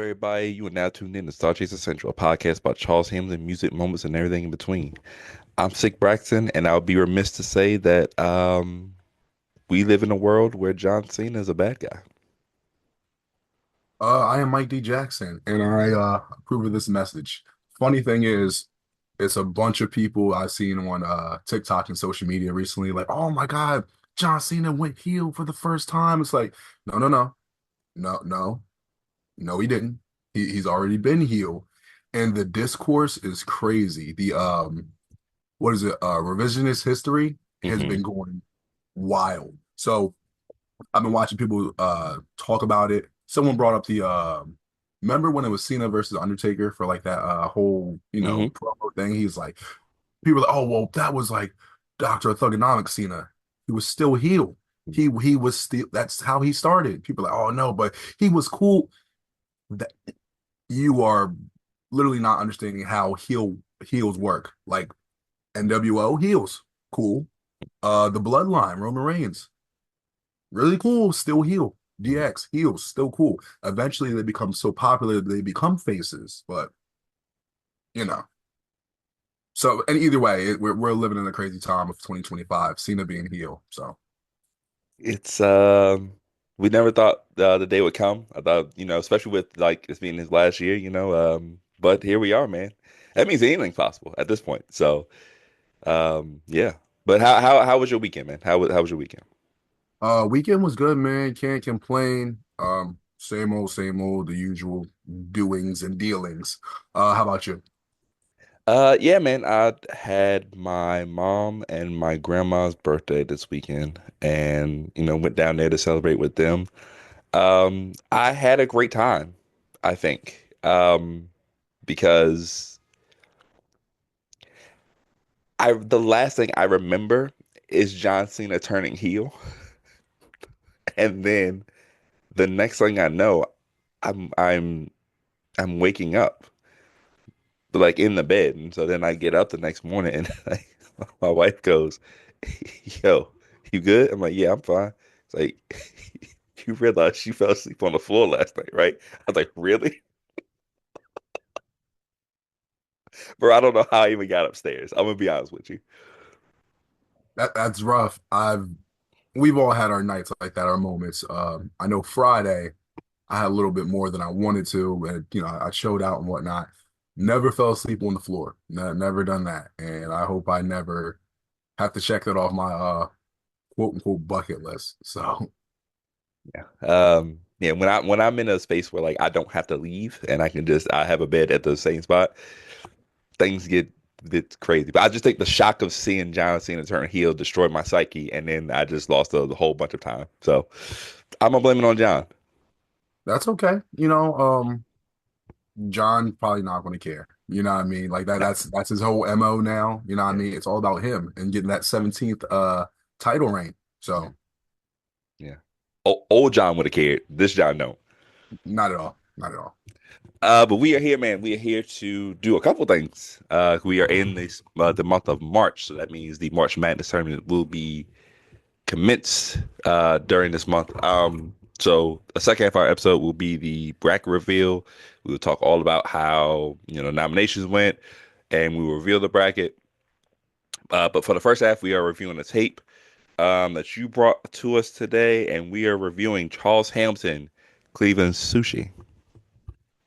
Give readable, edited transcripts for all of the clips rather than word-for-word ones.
everybody? You are now tuned in to StarCHaser Central, a podcast about Charles Hamilton, music, moments, and everything in between. I'm Sick Braxton, and I'll be remiss to say that we live in a world where John Cena is a bad guy. I am Mike D. Jackson, and I approve of this message. Funny thing is, it's a bunch of people I've seen on TikTok and social media recently, like, oh my God, John Cena went heel for the first time. It's like, no, no, no, no, no, no, he didn't. He's already been heel. And the discourse is crazy. The what is it? Revisionist history has Hmm. been going wild. So I've been watching people talk about it. Someone brought up the remember when it was Cena versus Undertaker for like that whole, Hmm. promo thing? He's like people are like, oh well, that was like Dr. Thuganomics Cena. He was still heel. He was still that's how he started. People are like, oh no, but he was cool. That you are literally not understanding how heels work. Like NWO heels, cool. The Bloodline, Roman Reigns, really cool, still heel. DX heels, still cool. Eventually, they become so popular they become faces. But you know, so and either way, we're living in a crazy time of 2025. Cena being heel. So It's we never thought the day would come. I thought, especially with like it's being his last year, but here we are, man. That means anything's possible at this point. So, yeah. But how was your weekend, man? How was your weekend? weekend was good, man. Can't complain. Same old, the usual doings and dealings. How about you? Yeah, man, I had my mom and my grandma's birthday this weekend and, went down there to celebrate with them. I had a great time, I think, because the last thing I remember is John Cena turning heel. And then the next thing I know, I'm I'm I'm waking up, like in the bed. And so then I get up the next morning and like, my wife goes, "Yo, you good?" I'm like, "Yeah, I'm fine." It's like, you realize you fell asleep on the floor last night, right? I was like, "Really?" Bro, I don't know how I even got upstairs. I'm gonna be honest with you. That's rough. We've all had our nights like that, our moments. I know Friday I had a little bit more than I wanted to, and I showed out and whatnot. Never fell asleep on the floor. Never done that, and I hope I never have to check that off my quote unquote bucket list. So Yeah. Yeah, when I'm in a space where like I don't have to leave and I have a bed at the same spot, things get crazy. But I just think the shock of seeing John Cena turn heel destroyed my psyche, and then I just lost a whole bunch of time. So I'm gonna blame it on John. that's okay. John probably not going to care. You know what I mean? Like that. No. That's his whole MO now. You know what I Yeah, mean? It's all about him and getting that 17th title reign. yeah, So yeah. Old John would have cared. This John don't. not at all. Not at all. But we are here, man. We are here to do a couple things. We are in this the month of March, so that means the March Madness tournament will be commenced during this month. So the second half of our episode will be the bracket reveal. We will talk all about how nominations went, and we will reveal the bracket. But for the first half, we are reviewing the tape that you brought to us today, and we are reviewing Charles Hamilton, Cleveland Sushi.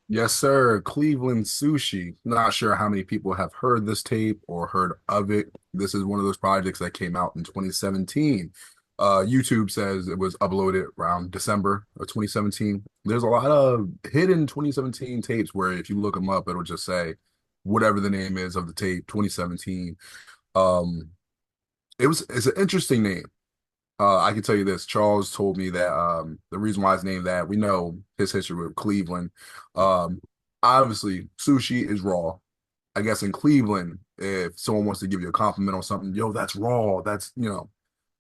Yes, sir. Cleveland Sushi. Not sure how many people have heard this tape or heard of it. This is one of those projects that came out in 2017. YouTube says it was uploaded around December of 2017. There's a lot of hidden 2017 tapes where if you look them up, it'll just say whatever the name is of the tape, 2017. Um, it's an interesting name. I can tell you this. Charles told me that the reason why it's named that, we know his history with Cleveland. Um, Obviously, sushi is raw. I guess in Cleveland, if someone wants to give you a compliment on something, yo, that's raw. That's.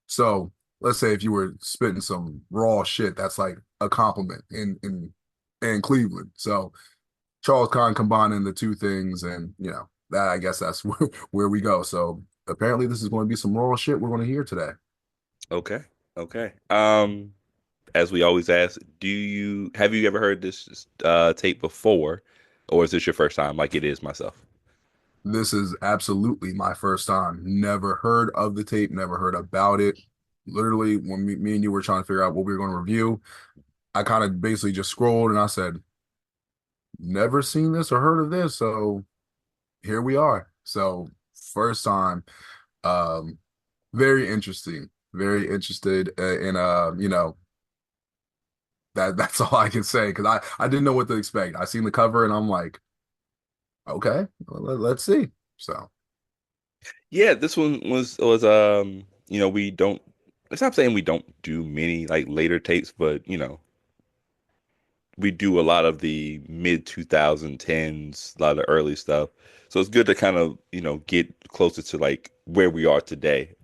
So let's say if you were spitting some raw shit, that's like a compliment in Cleveland. So Charles Khan combining the two things, and that I guess that's where we go. So apparently, this is going to be some raw shit we're going to hear today. Okay. Okay. as we always ask, do you have you ever heard this tape before, or is this your first time, like it is myself? This is absolutely my first time. Never heard of the tape, never heard about it. Literally, when me and you were trying to figure out what we were going to review, I kind of basically just scrolled and I said, never seen this or heard of this. So here we are. So first time, um, very interesting, very interested in that's all I can say because I didn't know what to expect. I seen the cover and I'm like, okay, let's see. So Yeah, this one was we don't it's not saying we don't do many like later tapes, but we do a lot of the mid 2010s, a lot of early stuff. So it's good to kind of, get closer to like where we are today,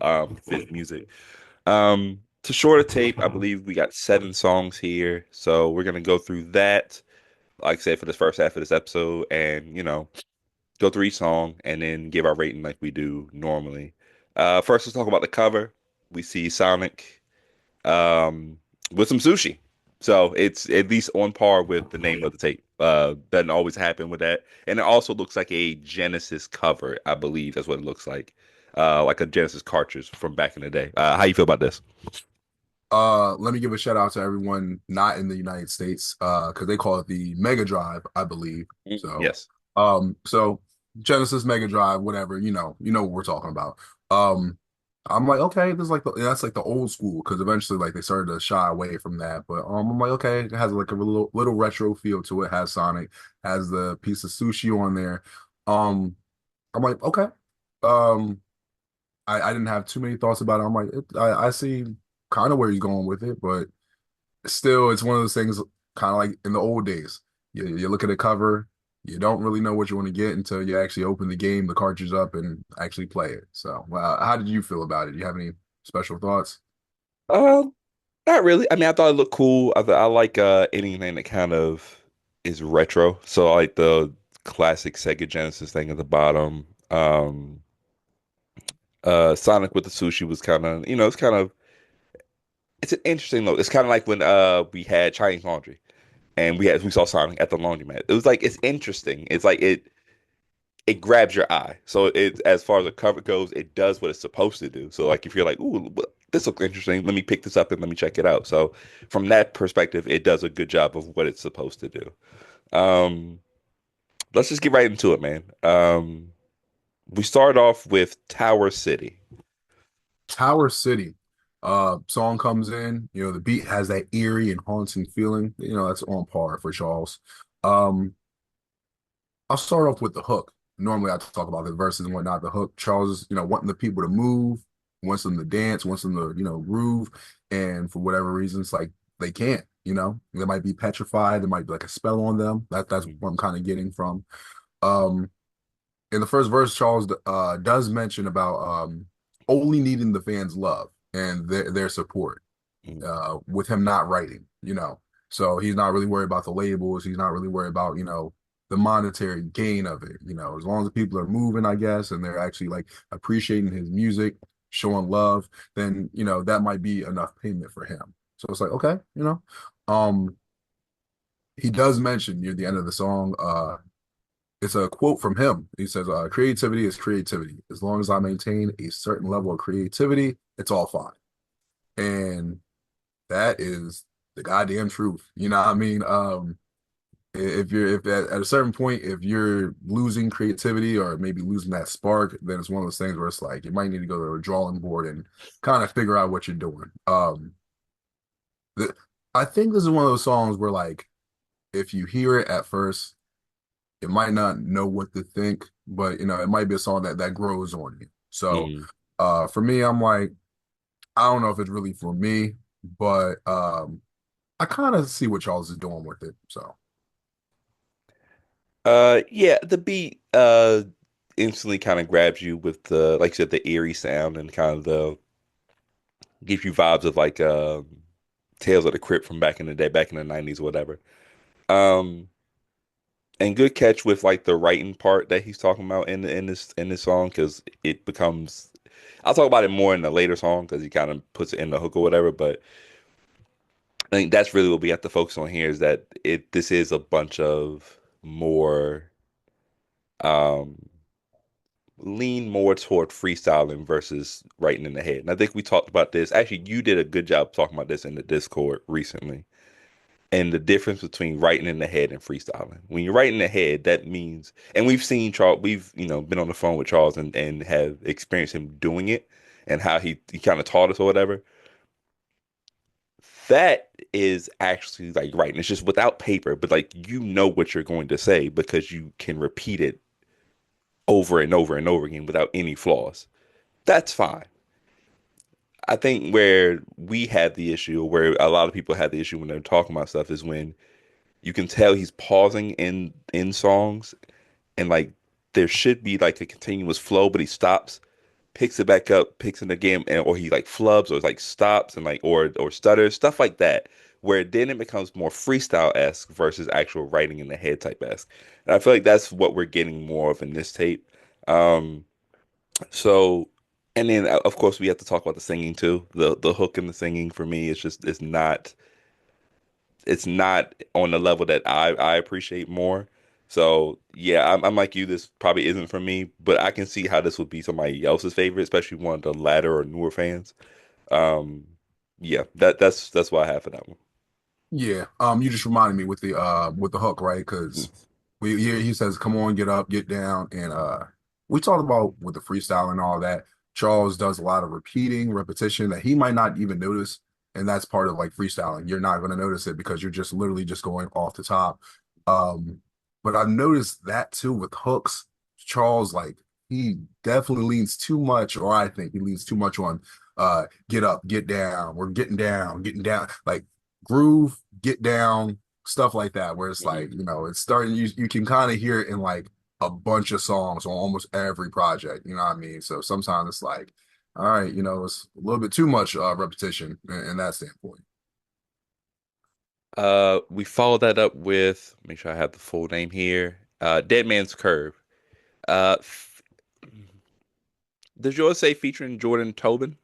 with music. To shorter tape, I believe we got 7 songs here. So we're gonna go through that, like I said, for this first half of this episode, and go through each song and then give our rating like we do normally. First, let's talk about the cover. We see Sonic with some sushi. So it's at least on par with the name of the tape. Doesn't always happen with that. And it also looks like a Genesis cover, I believe that's what it looks like a Genesis cartridge from back in the day. How you feel about this? let me give a shout out to everyone not in the United States, because they call it the Mega Drive, I believe. So, Yes. so Genesis Mega Drive, whatever, you know what we're talking about. Um, I'm like, okay, this is like that's like the old school because eventually like they started to shy away from that. But I'm like, okay, it has like a little retro feel to it. Has Sonic, has the piece of sushi on there. Um, I'm like, okay. Um, I didn't have too many thoughts about it. I'm like, I see kind of where he's going with it, but still, it's one of those things kind of like in the old days. You look at a cover, you don't really know what you want to get until you actually open the game, the cartridge up, and actually play it. So, how did you feel about it? Do you have any special thoughts? Um, Not really. I mean, I thought it looked cool. I like anything that kind of is retro. So I like the classic Sega Genesis thing at the bottom. Sonic with the sushi was kind of, it's an interesting look. It's kind of like when we had Chinese laundry and we saw Sonic at the laundromat. It was like it's interesting. It's like it grabs your eye. So it as far as the cover goes, it does what it's supposed to do. So like if you're like, ooh, this looks interesting, let me pick this up and let me check it out. So from that perspective, it does a good job of what it's supposed to do. Um, let's just get right into it, man. We start off with Tower City. Tower City. Song comes in, the beat has that eerie and haunting feeling. That's on par for Charles. Um, I'll start off with the hook. Normally, I talk about the verses and whatnot. The hook, Charles, wanting the people to move, wants them to dance, wants them to, groove, and for whatever reasons, like they can't. They might be petrified. There might be like a spell on them. That's what I'm kind of getting from. Um, in the first verse, Charles does mention about only needing the fans' love and their support. Mm, With him not writing. So he's not really worried about the labels. He's not really worried about, the monetary gain of it. As long as the people are moving, I guess, and they're actually like appreciating his music, showing love, then, that might be enough payment for him. So it's like, okay. Um, he does mention near the end of the song, it's a quote from him. He says, creativity is creativity. As long as I maintain a certain level of creativity, it's all fine. And that is the goddamn truth. You know what I mean? If at a certain point, if you're losing creativity or maybe losing that spark, then it's one of those things where it's like you might need to go to a drawing board and kind of figure out what you're doing. The, I think this is one of those songs where like if you hear it at first, you might not know what to think, but it might be a song that grows on you. So mm. for me, I'm like, I don't know if it's really for me, but I kind of see what Charles is doing with it. So Yeah, the beat instantly kind of grabs you with the, like you said, the eerie sound and kind of the gives you vibes of like Tales of the Crypt from back in the day, back in the 90s or whatever. Um, and good catch with like the writing part that he's talking about in this song because it becomes. I'll talk about it more in the later song because he kind of puts it in the hook or whatever. But I think that's really what we have to focus on here is that this is a bunch of more um lean more toward freestyling versus writing in the head. And I think we talked about this. Actually, you did a good job talking about this in the Discord recently. And the difference between writing in the head and freestyling. When you're writing in the head, that means, and we've seen Charles, we've, been on the phone with Charles and have experienced him doing it and how he kind of taught us or whatever. That is actually like writing. It's just without paper, but like you know what you're going to say because you can repeat it over and over and over again without any flaws. That's fine. I think where we have the issue, or where a lot of people have the issue when they're talking about stuff, is when you can tell he's pausing in songs, and like there should be like a continuous flow, but he stops, picks it back up, picks it again, and or he like flubs or like stops and like or stutters, stuff like that. Where then it becomes more freestyle esque versus actual writing in the head type esque. And I feel like that's what we're getting more of in this tape. Um, so, and then of course we have to talk about the singing too. The hook and the singing for me is just it's not on the level that I appreciate more. So yeah, I'm like you. This probably isn't for me, but I can see how this would be somebody else's favorite, especially one of the latter or newer fans. Um, yeah, that's what I have for that one. Yeah, you just reminded me with the hook, right? Because Mhm. he says, "Come on, get up, get down," and we talked about with the freestyle and all that. Charles does a lot of repeating, repetition that he might not even notice, and that's part of like freestyling. You're not going to notice it because you're just literally just going off the top. But I've noticed that too with hooks. Charles, like he definitely leans too much, or I think he leans too much on get up, get down, we're getting down. Like groove, get down, stuff like that, where it's Mhm. like, it's starting, you can kind of hear it in like a bunch of songs on almost every project, you know what I mean? So sometimes it's like, all right, it's a little bit too much repetition in that standpoint. We follow that up with make sure I have the full name here. Dead Man's Curve. F Does yours say featuring Jordan Tobin?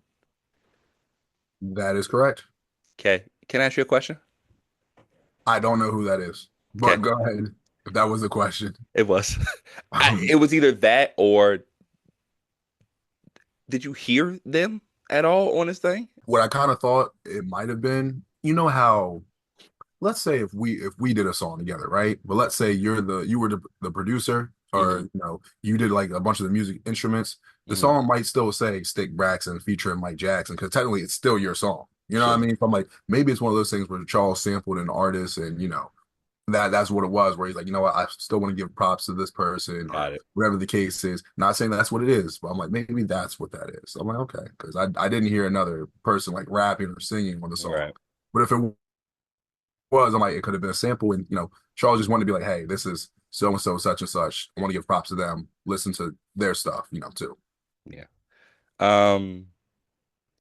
That is correct. Okay, can I ask you a question? I don't know who that is, but Okay, go ahead if that was the question. it was. It was either that or did you hear them at all on this thing? What I kind of thought it might have been, how let's say if we did a song together, right? But let's say you were the producer, or Hmm. you did like a bunch of the music instruments. The Hmm. song might still say Stick Braxton featuring Mike Jackson because technically it's still your song. You know what I Sure. mean? So I'm like, maybe it's one of those things where Charles sampled an artist, and that's what it was. Where he's like, you know what, I still want to give props to this person, or Got it. whatever the case is. Not saying that's what it is, but I'm like, maybe that's what that is. So I'm like, okay, because I didn't hear another person like rapping or singing on the song. Right. But if it was, I'm like, it could have been a sample. And, Charles just wanted to be like, hey, this is so and so, such and such. I want to give props to them. Listen to their stuff, too. Yeah. Um,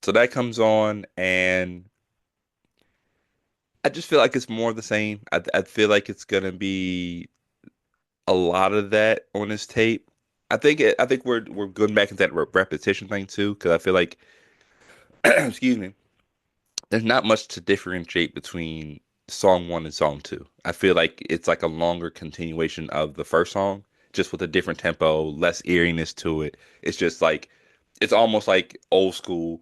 so that comes on, and I just feel like it's more of the same. I feel like it's gonna be a lot of that on this tape. I think we're going back into that repetition thing too, because I feel like, excuse me, there's not much to differentiate between song one and song two. I feel like it's like a longer continuation of the first song, just with a different tempo, less eeriness to it. It's just like it's almost like old school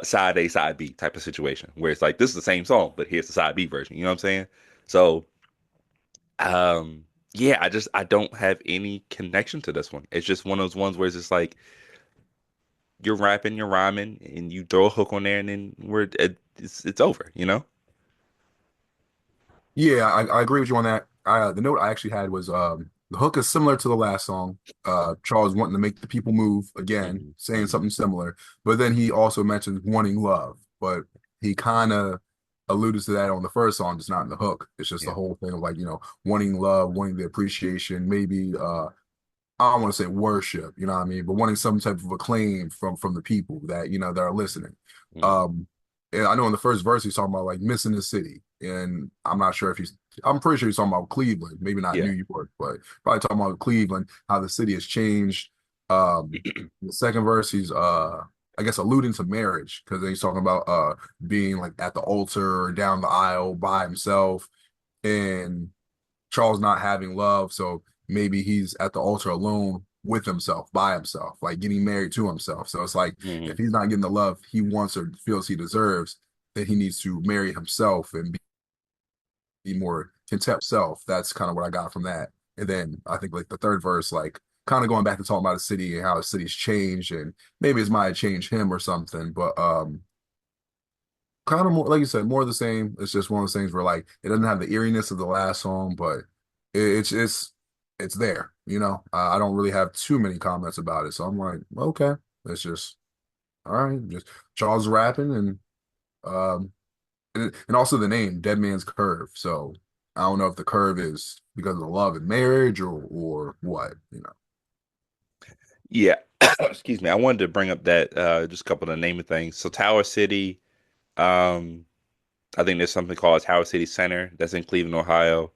side A, side B type of situation where it's like this is the same song, but here's the side B version. You know what I'm saying? So yeah, I don't have any connection to this one. It's just one of those ones where it's just like you're rapping, you're rhyming, and you throw a hook on there, and then it's over. You know? Yeah, I agree with you on that. The note I actually had was the hook is similar to the last song. Charles wanting to make the people move again, Hmm. saying Hmm. something similar. But then he also mentions wanting love, but he kind of alluded to that on the first song, just not in the hook. It's just the Yeah. whole thing of like, wanting love, wanting the appreciation, maybe I don't want to say worship, you know what I mean, but wanting some type of acclaim from the people that that are listening. Hmm. Um, and I know in the first verse he's talking about like missing the city, and I'm pretty sure he's talking about Cleveland, maybe not New Yeah. York, but probably talking about Cleveland, how the city has changed. The second verse I guess alluding to marriage because he's talking about being like at the altar or down the aisle by himself and Charles not having love, so maybe he's at the altar alone with himself, by himself, like getting married to himself. So it's like if Hmm. he's not getting the love he wants or feels he deserves, then he needs to marry himself and be more content self. That's kind of what I got from that. And then I think like the third verse, like kind of going back to talking about the city and how the city's changed and maybe it might have changed him or something. But kind of more like you said, more of the same. It's just one of those things where like it doesn't have the eeriness of the last song, but it's there. You know, I don't really have too many comments about it, so I'm like, okay, it's just all right. Just Charles rapping um and also the name Dead Man's Curve. So I don't know if the curve is because of the love and marriage or what. You know. Yeah. Excuse me. I wanted to bring up that just a couple of naming things. So Tower City, um, I think there's something called Tower City Center that's in Cleveland, Ohio.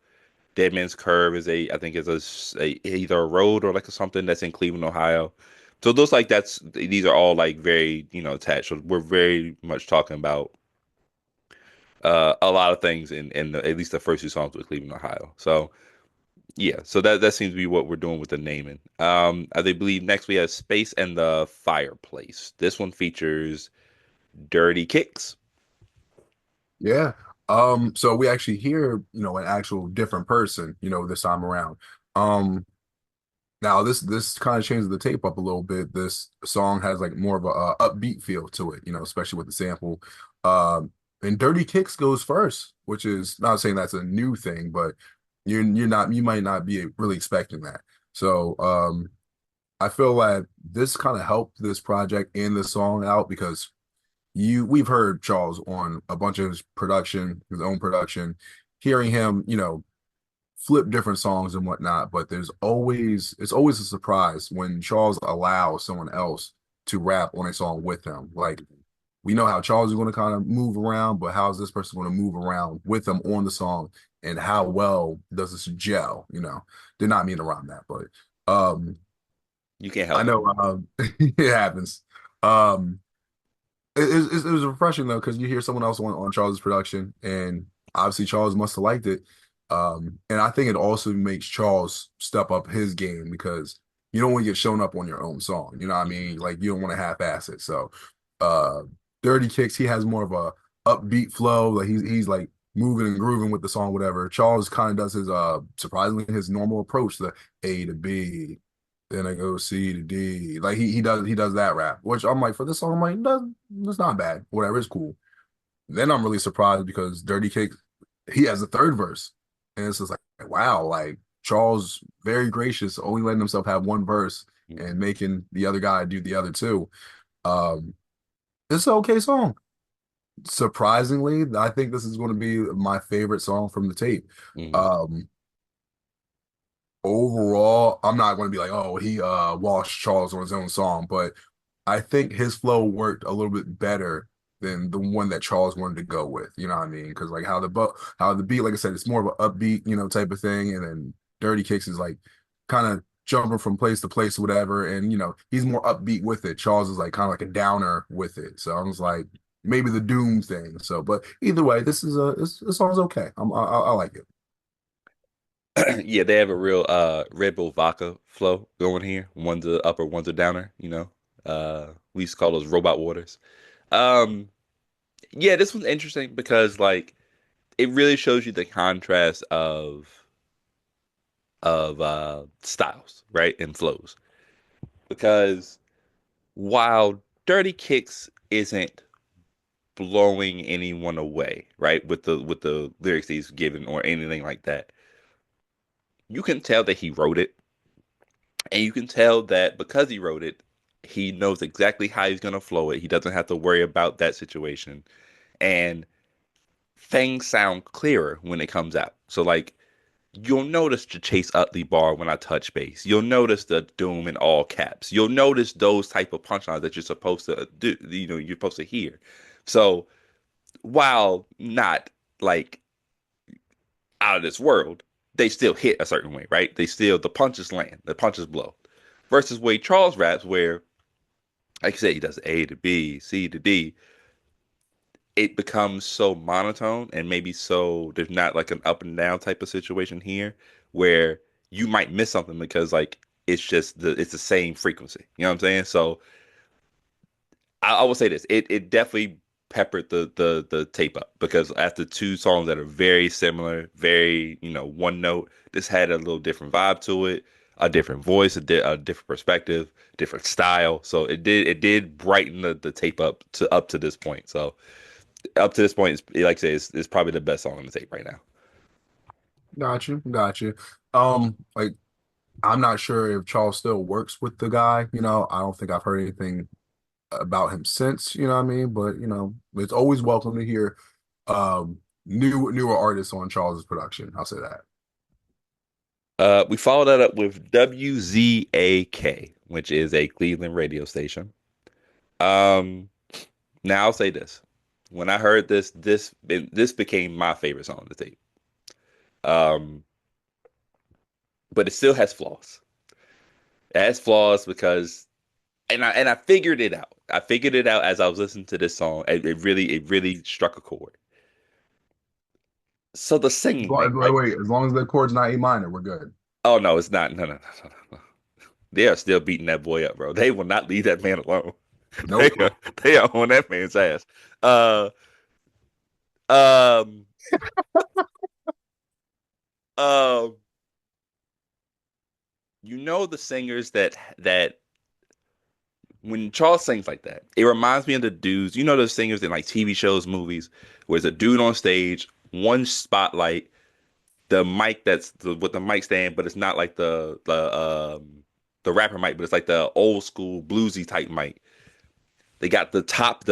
Dead Man's Curve is a, I think is either a road or like something that's in Cleveland, Ohio. So those like these are all like very, attached. So we're very much talking about a lot of things in at least the first two songs with Cleveland, Ohio. So yeah, so that seems to be what we're doing with the naming. I believe next we have Space and the Fireplace. This one features Dirty Kicks. Yeah. So we actually hear, an actual different person, this time around. Um, Now this kind of changes the tape up a little bit. This song has like more of a upbeat feel to it, especially with the sample. And Dirty Kicks goes first, which is not saying that's a new thing, but you might not be really expecting that. So I feel like this kind of helped this project and this song out because we've heard Charles on a bunch of his production, his own production, hearing him, flip different songs and whatnot, but it's always a surprise when Charles allows someone else to rap on a song with him. Like we know how Charles is going to kind of move around, but how is this person going to move around with him on the song and how well does this gel? Did not mean to rhyme that, but You can't I help it. know it happens. Um it was refreshing though because you hear someone else on Charles' production, and obviously Charles must have liked it. And I think it also makes Charles step up his game because you don't want to get shown up on your own song. You know what I mean? Like you don't want to half-ass it. So, uh, Dirty Kicks, he has more of a upbeat flow. Like he's like moving and grooving with the song, whatever. Charles kind of does his surprisingly his normal approach, the A to B, then I go C to D. Like he does that rap, which I'm like for this song, I'm like, that's not bad. Whatever, it's cool. Then I'm really surprised because Dirty Cake, he has a third verse. And it's just like, wow, like Charles very gracious, only letting himself have one verse and making the other guy do the other two. Um, it's an okay song. Surprisingly, I think this is going to be my favorite song from the tape. Mhm. Um, Overall, I'm not going to be like, oh, he washed Charles on his own song, but I think his flow worked a little bit better than the one that Charles wanted to go with. You know what I mean? Because like how the beat, like I said, it's more of an upbeat, type of thing, and then Dirty Kicks is like kind of jumping from place to place or whatever, and he's more upbeat with it. Charles is like kind of like a downer with it. So I was like maybe the doom thing. So, but either way, this song's okay. I like it. Yeah, they have a real Red Bull vodka flow going here. One's a upper, one's a downer. We used to call those robot waters. Um, yeah, this one's interesting because like it really shows you the contrast of styles, right? And flows. Because while Dirty Kicks isn't blowing anyone away, right? With the lyrics that he's given or anything like that, you can tell that he wrote it. And you can tell that because he wrote it, he knows exactly how he's gonna flow it. He doesn't have to worry about that situation. And things sound clearer when it comes out. So like you'll notice the Chase Utley bar when I touch base. You'll notice the doom in all caps. You'll notice those type of punchlines that you're supposed to do, you're supposed to hear. So while not like out of this world, they still hit a certain way, right? The punches land, the punches blow. Versus way Charles raps where like you said, he does A to B, C to D. It becomes so monotone and maybe so there's not like an up and down type of situation here where you might miss something because like it's the same frequency. You know what I'm saying? So I will say this: it definitely peppered the tape up because after two songs that are very similar, very one note, this had a little different vibe to it, a different voice, a different perspective, different style. So it did brighten the tape up to this point. So up to this point, like I say, it's probably the best song on the tape right now. Got you, got you. Like I'm not sure if Charles still works with the guy. I don't think I've heard anything about him since. You know what I mean? But it's always welcome to hear newer artists on Charles's production. I'll say that. We followed that up with WZAK, which is a Cleveland radio station. Um, Now I'll say this: when I heard this became my favorite song on the tape. Um, but it still has flaws. It has flaws because, and I figured it out. I figured it out as I was listening to this song. It really struck a chord. So the singing thing, Wait, right? wait, as long as the chord's not A minor, we're good. Oh no, it's not. No. They are still beating that boy up, bro. They will not leave that man alone. They Nope. are, they are on that man's ass. Uh, um, um, the singers that when Charles sings like that, it reminds me of the dudes. Those singers in like TV shows, movies, where there's a dude on stage, one spotlight, the mic with the mic stand, but it's not like the rapper mic, but it's like the old school bluesy type mic. They got the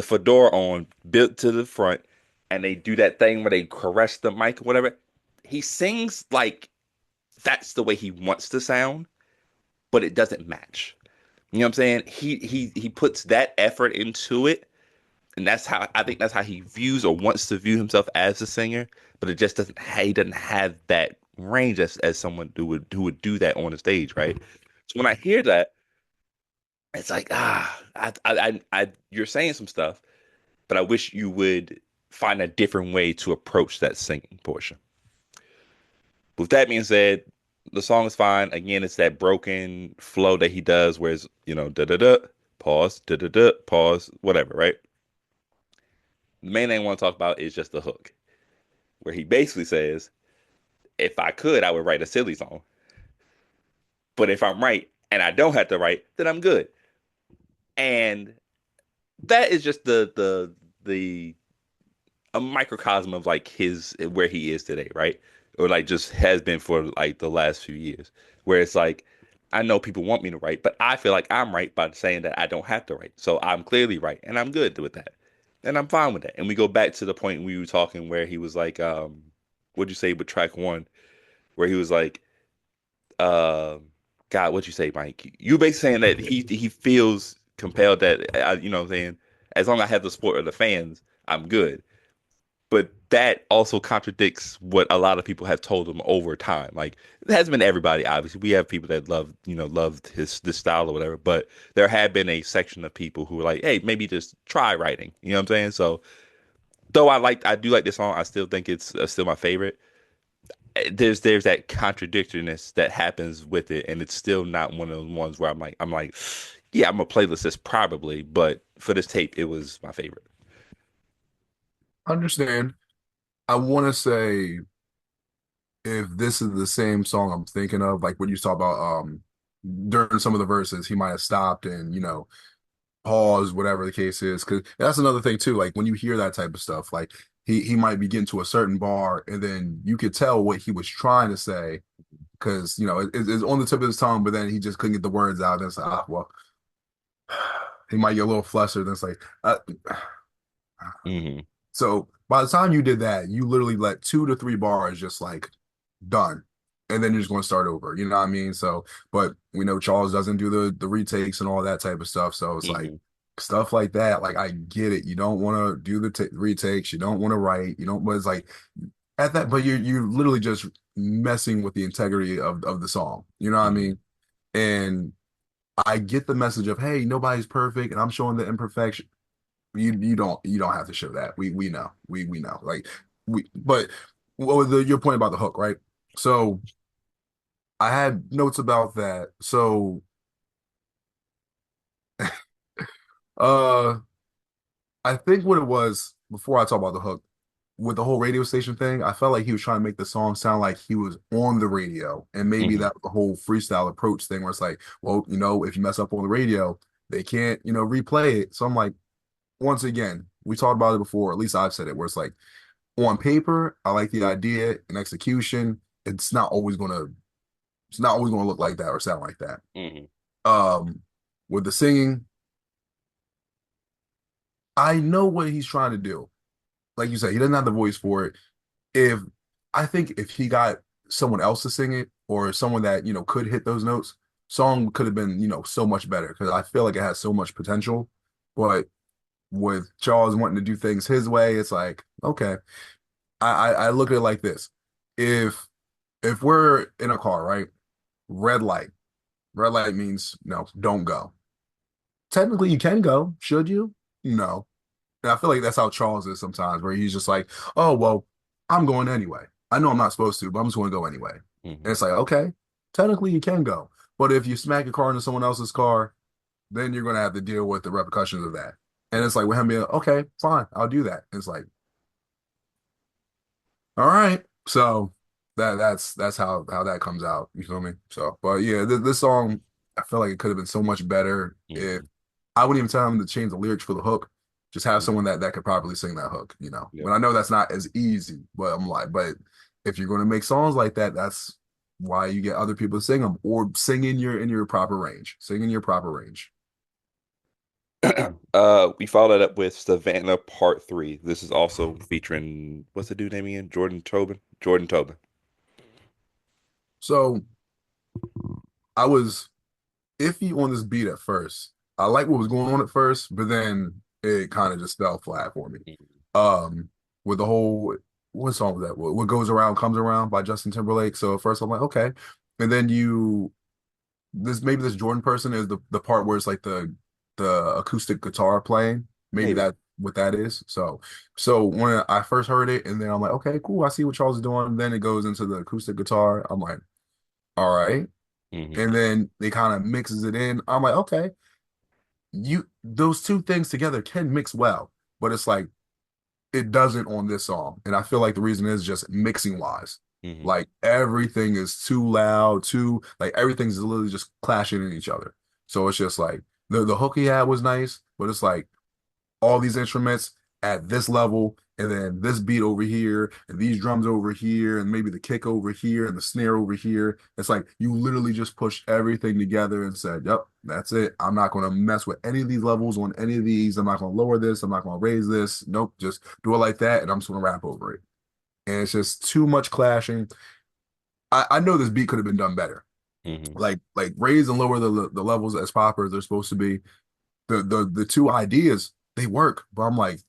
fedora on, built to the front, and they do that thing where they caress the mic or whatever. He sings like that's the way he wants to sound, but it doesn't match. You know what I'm saying? He puts that effort into it, and that's how he views or wants to view himself as a singer. But it just he doesn't have that range as someone who would do that on the stage, right? So when I hear that, it's like you're saying some stuff, but I wish you would find a different way to approach that singing portion. With that being said, the song is fine. Again, it's that broken flow that he does, where it's da da da, pause, whatever, right? The main thing I want to talk about is just the hook, where he basically says, "If I could, I would write a silly song, but if I'm right and I don't have to write, then I'm good." And that is just the a microcosm of like his where he is today, right? Or like just has been for like the last few years, where it's like I know people want me to write, but I feel like I'm right by saying that I don't have to write. So I'm clearly right, and I'm good with that, and I'm fine with that. And we go back to the point we were talking where he was like, what'd you say with track one, where he was like, uh, God, what'd you say, Mike? You basically saying that he feels compelled that what I'm saying, as long as I have the support of the fans, I'm good, but that also contradicts what a lot of people have told him over time. Like it hasn't been everybody, obviously. We have people that loved his this style or whatever, but there had been a section of people who were like, hey, maybe just try writing. You know what I'm saying? So though I do like this song, I still think it's still my favorite. There's that contradictoriness that happens with it, and it's still not one of those ones where I'm like, yeah, I'm a playlist this probably, but for this tape, it was my favorite. Understand. I want to say if this is the same song I'm thinking of, like what you saw about during some of the verses, he might have stopped and pause, whatever the case is. Because that's another thing too. Like when you hear that type of stuff, like he might be getting to a certain bar, and then you could tell what he was trying to say because it's on the tip of his tongue, but then he just couldn't get the words out. And it's like, well, he might get a little flustered. And it's like, Hmm. so by the time you did that, you literally let 2 to 3 bars just like done. And then you're just going to start over. You know what I mean? So, but we know Charles doesn't do the retakes and all that type of stuff. So it's like Hmm. stuff like that. Like I get it. You don't want to do the retakes. You don't want to write. You don't. But it's like at that. But you're literally just messing with the integrity of the song. You know what I Hmm. mean? And I get the message of, hey, nobody's perfect, and I'm showing the imperfection. You don't have to show that. We know. We know. Like but what was your point about the hook, right? So I had notes about that. So uh I think what it was before I talk about the hook, with the whole radio station thing, I felt like he was trying to make the song sound like he was on the radio. And maybe Hmm. that was the whole freestyle approach thing where it's like, well, if you mess up on the radio, they can't, replay it. So I'm like, once again, we talked about it before, at least I've said it, where it's like on paper, I like the idea and execution. It's not always gonna look like that or sound like that. Hmm. Um, with the singing, I know what he's trying to do. Like you said, he doesn't have the voice for it. If I think if he got someone else to sing it or someone that could hit those notes, song could have been so much better because I feel like it has so much potential. But with Charles wanting to do things his way, it's like okay. I look at it like this: if we're in a car, right, red light, red light means no, don't go. Technically, you can go. Should you? No. And I feel like that's how Charles is sometimes, where he's just like, oh, well, I'm going anyway. I know I'm not supposed to, but I'm just going to go anyway. Hmm. And it's like, okay, technically you can go. But if you smack your car into someone else's car, then you're going to have to deal with the repercussions of that. And it's like, with him being, okay, fine, I'll do that. And it's like, all right. So that's how that comes out. You feel me? So, but yeah, this song, I feel like it could have been so much better if Hmm. I wouldn't even tell him to change the lyrics for the hook. Just have Hmm. someone that could properly sing that hook. Yep. But I know that's not as easy. But I'm like, but if you're going to make songs like that, that's why you get other people to sing them or sing in your proper range. Sing in your proper range. We followed that up with Savannah Part 3. This is also featuring what's the dude name again? Jordan Tobin. Jordan Tobin. So I was iffy on this beat at first. I like what was going on at first, but then it kind of just fell flat for me. Um, with the whole what song was that? What goes around comes around by Justin Timberlake. So at first I'm like, okay, and then this Jordan person is the part where it's like the acoustic guitar playing. Maybe Maybe. that what that is. So when I first heard it, and then I'm like, okay, cool. I see what Charles is doing. And then it goes into the acoustic guitar. I'm like, all right. Hmm. And then they kind of mixes it in. I'm like, okay, you those two things together can mix well, but it's like it doesn't on this song. And I feel like the reason is just mixing wise. Hmm. Like everything is too loud, too like everything's literally just clashing in each other. So it's just like the hook he had was nice, but it's like all these instruments at this level, and then this beat over here, and these drums over here, and maybe the kick over here, and the snare over here. It's like you literally just pushed everything together and said, "Yep, that's it. I'm not going to mess with any of these levels on any of these. I'm not going to lower this. I'm not going to raise this. Nope, just do it like that, and I'm just going to rap over it." And it's just too much clashing. I know this beat could have been done better. Hmm. Like raise and lower the levels as proper as they're supposed to be. The two ideas they work, but I'm like,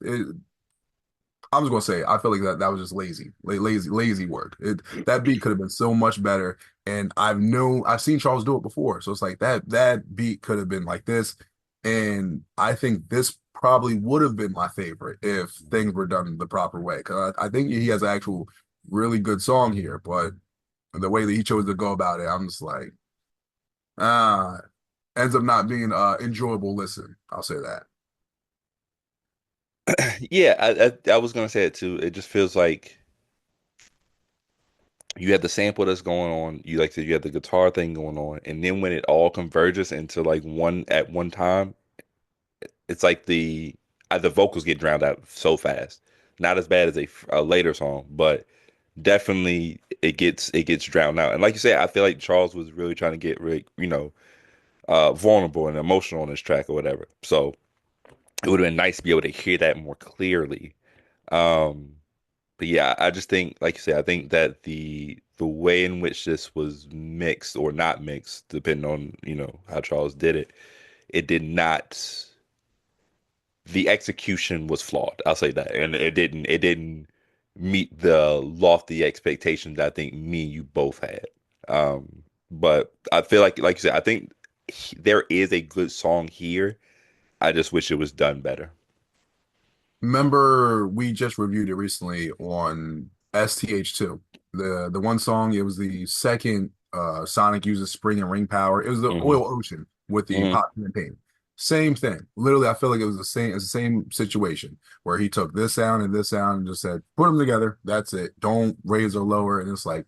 I'm just gonna say I feel like that was just lazy work. That beat could have been so much better, and I've seen Charles do it before, so it's like that beat could have been like this, and I think this probably would have been my favorite if things were done the proper way. Because I think he has an actual really good song here, but the way that he chose to go about it, I'm just like ah, ends up not being enjoyable listen. I'll say that. Yeah, I was gonna say it too. It just feels like you have the sample that's going on. You like you have the guitar thing going on, and then when it all converges into like one at one time, it's like the vocals get drowned out so fast. Not as bad as a later song, but definitely it gets drowned out. And like you said, I feel like Charles was really trying to get really vulnerable and emotional on this track or whatever. So it would have been nice to be able to hear that more clearly. Um, but yeah, I just think, like you said, I think that the way in which this was mixed or not mixed, depending on, how Charles did it, it did not the execution was flawed. I'll say that. And it didn't meet the lofty expectations I think me and you both had. But I feel like you said, I think there is a good song here. I just wish it was done better. Remember, we just reviewed it recently on STH2. The one song, it was the second Sonic uses spring and ring power. It was the Hmm. Oil Ocean with the Hmm. pop campaign. Same thing. Literally, I feel like it was the same situation where he took this sound and this sound and just said, put them together. That's it. Don't raise or lower. And it's like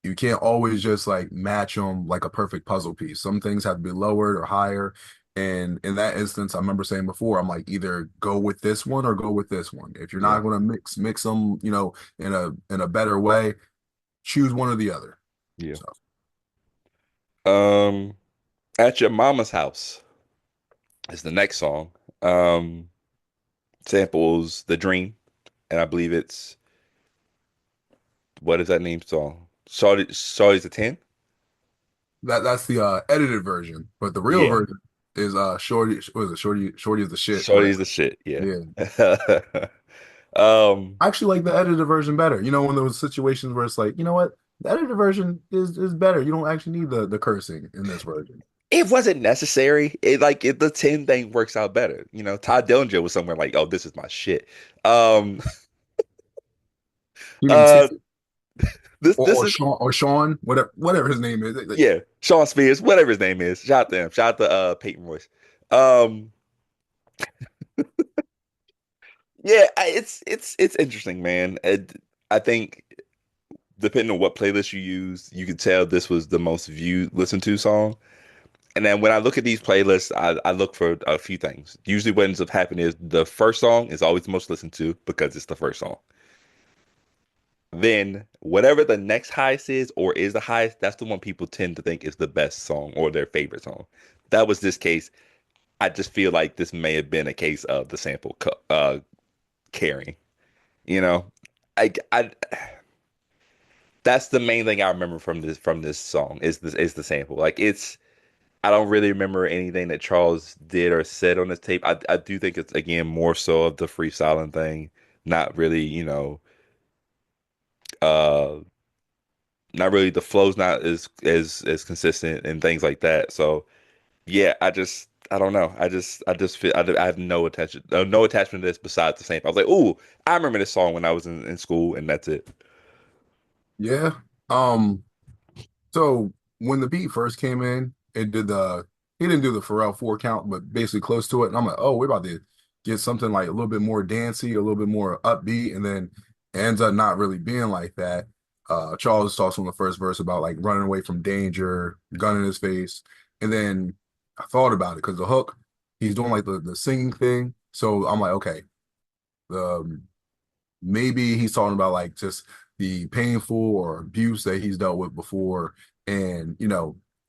you can't always just like match them like a perfect puzzle piece. Some things have to be lowered or higher. And in that instance, I remember saying before, I'm like, either go with this one or go with this one. If you're not Yeah. going to mix them, in a better way, choose one or the other. Yeah. So Um, at Your Mama's House is the next song. Um, Samples The Dream, and I believe it's what is that name song? Shorty's a 10? that's the edited version, but the real Yeah. version is Shorty. What is it? Shorty is the shit. Shorty's Whatever. the shit, yeah. Yeah. Um, I actually like the edited version better. You know, when those situations where it's like, you know what, the edited version is better. You don't actually need the cursing in this version. it wasn't necessary. The 10 thing works out better. You know, Todd Dillinger was somewhere like, oh, this is my shit. Um, You mean uh, Tim this or this or is Sean, whatever his name is. yeah, Sean Spears, whatever his name is. Shout out to him. Shout out to Peyton Royce. Um, yeah, it's interesting, man. I think depending on what playlist you use, you could tell this was the most viewed, listened to song. And then when I look at these playlists, I look for a few things. Usually, what ends up happening is the first song is always the most listened to because it's the first song. Then, whatever the next highest is or is the highest, that's the one people tend to think is the best song or their favorite song. That was this case. I just feel like this may have been a case of the sample carrying. You know, I that's the main thing I remember from this song is the sample. Like it's I don't really remember anything that Charles did or said on this tape. I do think it's again more so of the freestyling thing, not really, uh not really the flow's not as consistent and things like that. So yeah, I don't know. I just feel I have no attachment to this besides the sample. I was like, ooh, I remember this song when I was in school, and that's it. Yeah. Um. So when the beat first came in, it did the he didn't do the Pharrell 4 count, but basically close to it. And I'm like, oh, we're about to get something like a little bit more dancey, a little bit more upbeat, and then it ends up not really being like that. Charles talks on the first verse about like running away from danger, gun in his face, and then I thought about it because the hook, he's doing like the singing thing. So I'm like, okay, the maybe he's talking about like just the painful or abuse that he's dealt with before. And,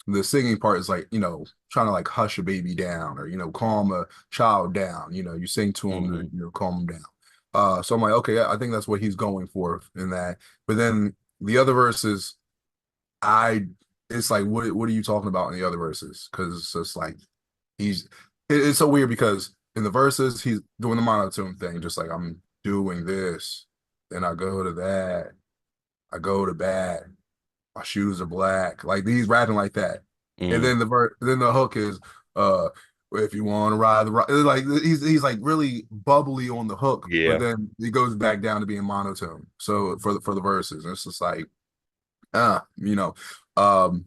the singing part is like, trying to like hush a baby down or, calm a child down. You sing to him to, Hmm. calm him down. So I'm like, okay, I think that's what he's going for in that. But then the other verses, I, it's like, what are you talking about in the other verses? Because it's just like, he's, it's so weird because in the verses, he's doing the monotone thing, just like, I'm doing this, then I go to that, I go to bat, my shoes are black. Like he's rapping like that. And Hmm. then then the hook is if you want to ride the ride. Like he's like really bubbly on the hook, but Yeah. then he goes back down to being monotone. So for the verses, and it's just like uh, you know. Um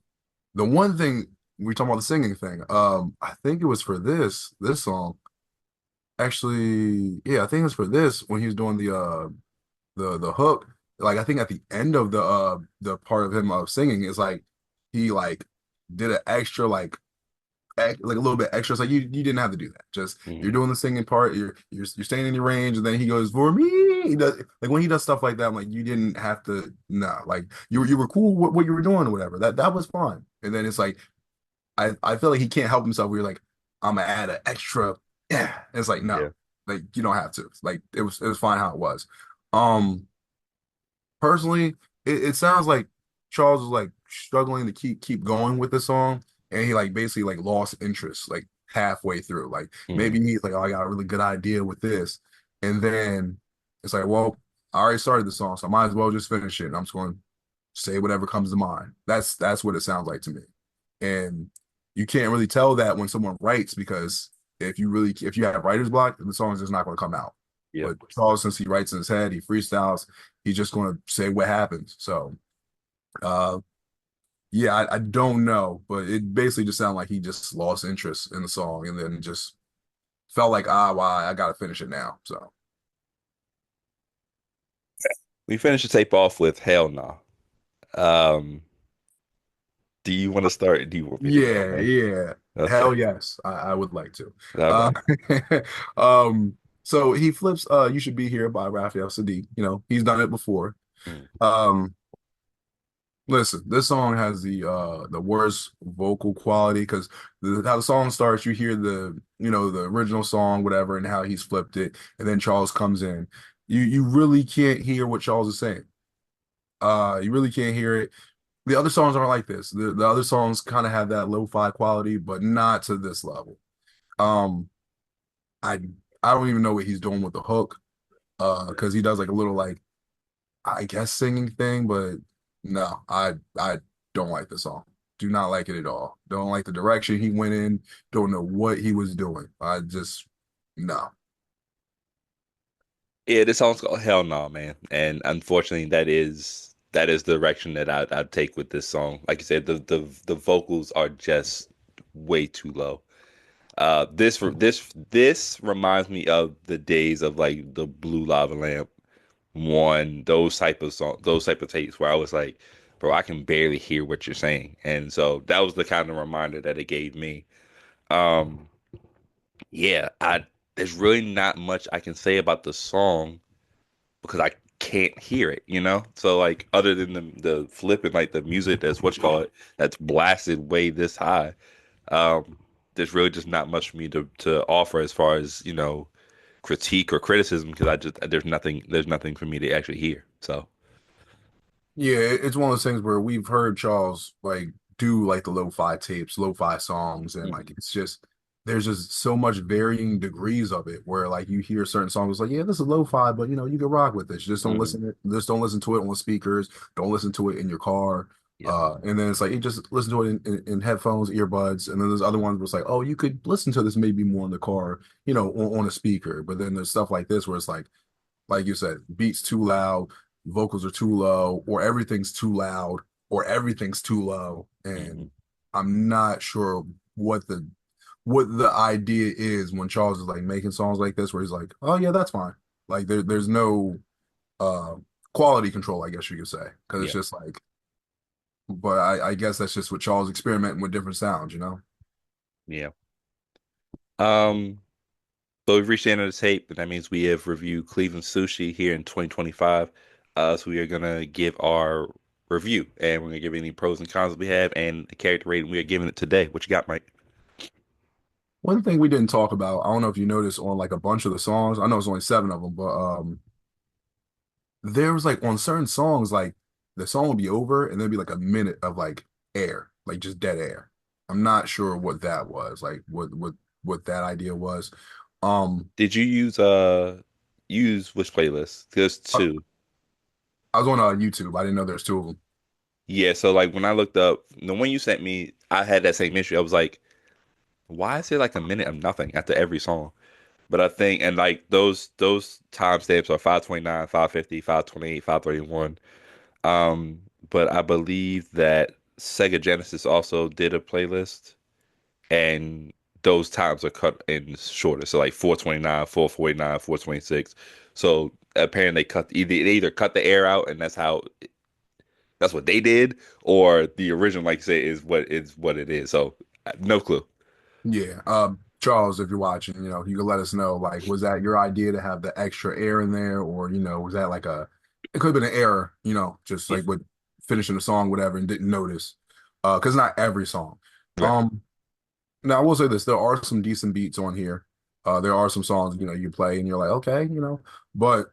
the one thing we talking about the singing thing, I think it was for this song. Actually, yeah, I think it was for this when he was doing the hook. Like I think at the end of the part of him singing is like he like did an extra like a little bit extra. It's like you didn't have to do that. Just you're Hmm. doing the singing part. You're staying in your range, and then he goes for me. He does like when he does stuff like that. I'm like you didn't have to. Nah, like you were cool with what you were doing or whatever. That was fine. And then it's like I feel like he can't help himself. We're like I'm gonna add an extra. Yeah, it's like no, Yeah. like you don't have to. Like it was fine how it was. Um, Personally, it sounds like Charles was like struggling to keep going with the song, and he like basically like lost interest like halfway through. Like Hmm. maybe he's like, oh, I got a really good idea with this, and then it's like, well, I already started the song, so I might as well just finish it. And I'm just going to say whatever comes to mind. That's what it sounds like to me. And you can't really tell that when someone writes because if you have writer's block, the song is just not going to come out. Yep. But Charles, since he writes in his head, he freestyles, he's just going to say what happens. So, uh, yeah, I don't know, but it basically just sounded like he just lost interest in the song and then just felt like, well, I got to finish it now. So, We finished the tape off with Hell No. Um, do you want to start? Do you want me to go, yeah, man? yeah. Okay. Hell yes, I would like to. All Uh, right. so he flips You Should Be Here by Raphael Sadiq. You know, he's done it before. Mm. Um, Listen, this song has the worst vocal quality because how the song starts, you hear the original song, whatever, and how he's flipped it, and then Charles comes in. You really can't hear what Charles is saying. You really can't hear it. The other songs aren't like this. The other songs kind of have that lo-fi quality, but not to this level. Um, I I don't even know what he's doing with the hook, because he does like a little like I guess singing thing, but no, I don't like the song. Do not like it at all. Don't like the direction he went in. Don't know what he was doing. I just no. Yeah, this song's called Hell No, man. And unfortunately, that is the direction that I'd take with this song. Like you said, the vocals are just way too low. This reminds me of the days of like the Blue Lava Lamp one, those type of tapes where I was like, bro, I can barely hear what you're saying. And so that was the kind of reminder that it gave me. Um, yeah, I there's really not much I can say about the song because I can't hear it, you know? So like other than the flip and like the music that's what you call it, that's blasted way this high, um, there's really just not much for me to offer as far as, critique or criticism because I just there's nothing for me to actually hear. So Yeah, it's one of those things where we've heard Charles like do like the lo-fi tapes, lo-fi songs, and like mhm, it's just there's just so much varying degrees of it where like you hear certain songs like, yeah, this is lo-fi, but you can rock with this. mhm, Just don't listen to it on speakers, don't listen to it in your car. yep, And then it's like you just listen to it in headphones, earbuds, and then there's other ones where it's like, oh, you could listen to this maybe more in the car, on a speaker. But then there's stuff like this where it's like you said, beats too loud, vocals are too low, or everything's too loud, or everything's too low. mhm, And I'm not sure what the idea is when Charles is like making songs like this, where he's like, oh yeah, that's fine. Like there's no uh quality control, I guess you could say. Because it's yep, just like, but I guess that's just what Charles experimenting with different sounds. yeah. Um, so we've reached the end of the tape, and that means we have reviewed Cleveland Sushi here in 2025. So we are gonna give our review, and we're gonna give any pros and cons we have, and the character rating we are giving it today. What you got, Mike? One thing we didn't talk about, I don't know if you noticed on like a bunch of the songs, I know it's only seven of them, but there was like on certain songs, like the song would be over and there'd be like a minute of like air, like just dead air. I'm not sure what that was, like what that idea was. Um, Did you use which playlist? There's I, two. I was on YouTube. I didn't know there's two of them. Yeah, so like when I looked up the one you sent me, I had that same issue. I was like, why is there like a minute of nothing after every song? But I think and like those timestamps are 529, 550, 528, 531. Um, but I believe that Sega Genesis also did a playlist and those times are cut in shorter. So like 429, 449, 426. So apparently they either cut the air out and that's what they did, or the original, like you say, is what it is. So no clue. Yeah. Charles, if you're watching, you can let us know, like, was that your idea to have the extra air in there, or, was that like it could have been an error, just Yeah. like with finishing the song, whatever, and didn't notice. Because not every song. Right. Um, Now I will say this, there are some decent beats on here. There are some songs, you play and you're like, okay, but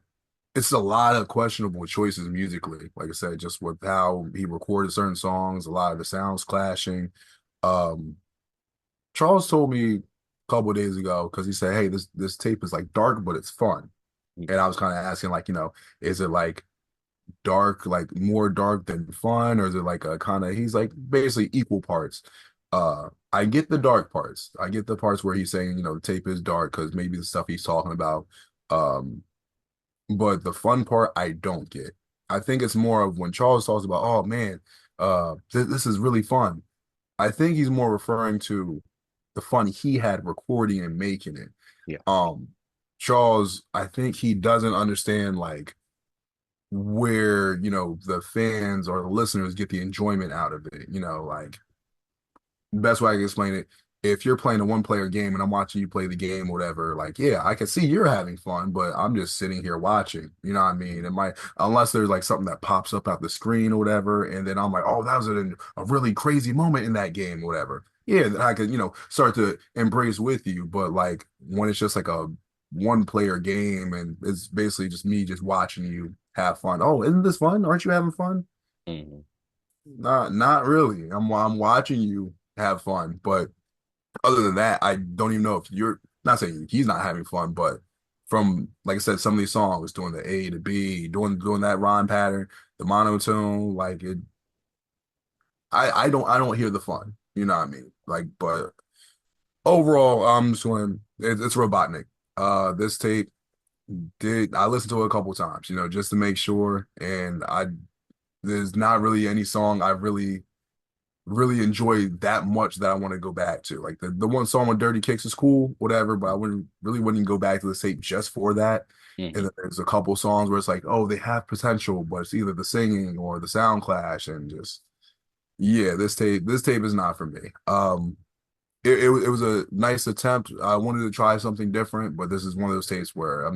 it's a lot of questionable choices musically. Like I said, just with how he recorded certain songs, a lot of the sounds clashing. Um, Charles told me a couple of days ago because he said, "Hey, this tape is like dark, but it's fun." And I was kind of asking, like, is it like dark, like more dark than fun, or is it like a kind of? He's like basically equal parts. I get the dark parts. I get the parts where he's saying, the tape is dark because maybe the stuff he's talking about. Um, but the fun part I don't get. I think it's more of when Charles talks about, oh man, this is really fun. I think he's more referring to the fun he had recording and making it. Yeah. Um, Charles, I think he doesn't understand like where, the fans or the listeners get the enjoyment out of it. Like best way I can explain it, if you're playing a one player game and I'm watching you play the game, whatever, like, yeah, I can see you're having fun, but I'm just sitting here watching. You know what I mean? It might, unless there's like something that pops up out the screen or whatever, and then I'm like, oh, that was a really crazy moment in that game, or whatever. Yeah, then I could, start to embrace with you. But like when it's just like a one player game and it's basically just me just watching you have fun. Oh, isn't this fun? Aren't you having fun? Hmm. Not really. I'm watching you have fun, but other than that, I don't even know if you're not saying he's not having fun, but from like I said, some of these songs doing the A to B, doing that rhyme pattern, the monotone, like it. I don't hear the fun. You know what I mean? Like, but overall, I'm just going. It's Robotnik. This tape did I listened to it a couple times, just to make sure, and there's not really any song I really enjoy that much that I want to go back to. Like the one song with Dirty Kicks is cool, whatever, but I wouldn't go back to the tape just for that. And Hmm. then there's a couple songs where it's like, oh, they have potential, but it's either the singing or the sound clash, and just yeah, this tape is not for me. It was a nice attempt. I wanted to try something different, but this is one of those tapes where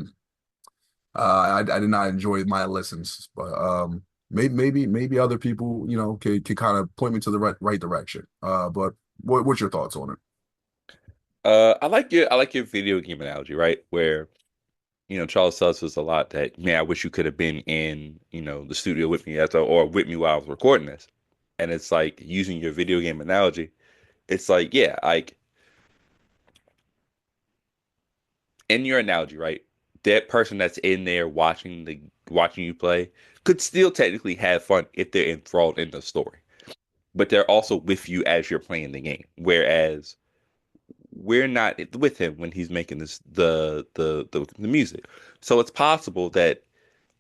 I did not enjoy my listens, but maybe other people, could kind of point me to the right direction. But what's your thoughts on it? I like your video game analogy, right? Where Charles tells us a lot that, man, I wish you could have been in, the studio with me or with me while I was recording this. And it's like using your video game analogy. It's like, yeah, like in your analogy, right? That person that's in there watching you play could still technically have fun if they're enthralled in the story. But they're also with you as you're playing the game. Whereas we're not with him when he's making the music. So it's possible that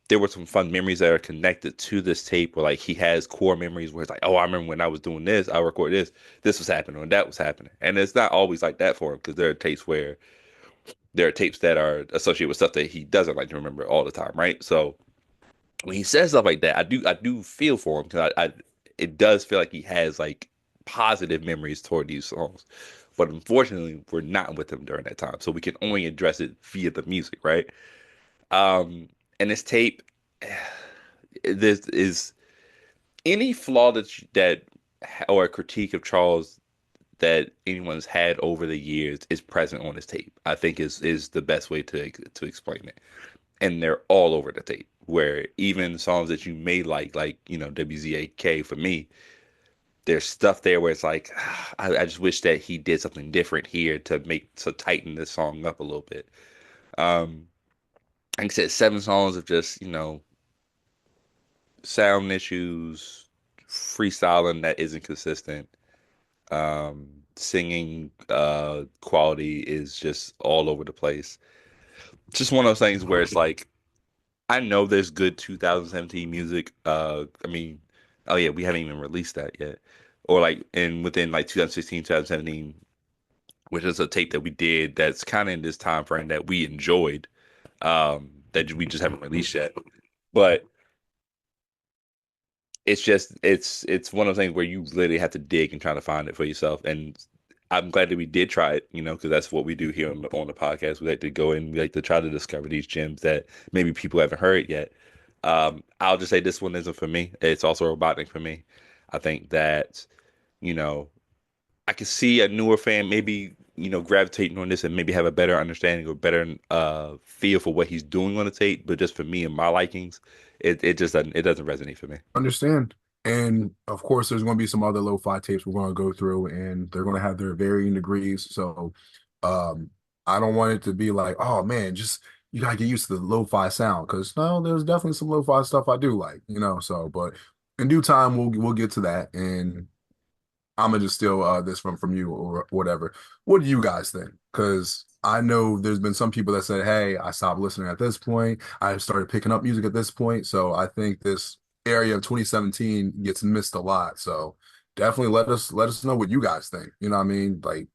there were some fun memories that are connected to this tape where like he has core memories where it's like, oh, I remember when I was doing this, I recorded this was happening, or that was happening. And it's not always like that for him because there are tapes that are associated with stuff that he doesn't like to remember all the time, right? So when he says stuff like that, I do feel for him because I it does feel like he has like positive memories toward these songs. But unfortunately, we're not with him during that time. So we can only address it via the music, right? Um, and this tape, this is any flaw that or a critique of Charles that anyone's had over the years is present on this tape. I think is the best way to explain it. And they're all over the tape. Where even songs that you may like WZAK for me, there's stuff there where it's like I just wish that he did something different here to tighten this song up a little bit. Um, like I said, 7 songs of just sound issues, freestyling that isn't consistent. Singing quality is just all over the place. It's just one of those things where it's like I know there's good 2017 music. I mean, oh yeah, we haven't even released that yet. Or like within like 2016, 2017, which is a tape that we did that's kind of in this time frame that we enjoyed, that we just haven't released yet. But it's one of those things where you literally have to dig and try to find it for yourself. And I'm glad that we did try it, because that's what we do here on the podcast. We like to go in, we like to try to discover these gems that maybe people haven't heard yet. I'll just say this one isn't for me. It's also robotic for me. I think that, you know, I could see a newer fan maybe, gravitating on this and maybe have a better understanding or better feel for what he's doing on the tape. But just for me and my likings, it doesn't resonate for me. Understand. And of course, there's going to be some other lo-fi tapes we're going to go through, and they're going to have their varying degrees. So, um, I don't want it to be like, oh man, just you gotta get used to the lo-fi sound because no, there's definitely some lo-fi stuff I do like. So, but in due time, we'll get to that, and I'm gonna just steal this from you or whatever. What do you guys think? Because I know there's been some people that said, "Hey, I stopped listening at this point. I started picking up music at this point." So I think this area of 2017 gets missed a lot. So definitely let us know what you guys think. You know what I mean? Like,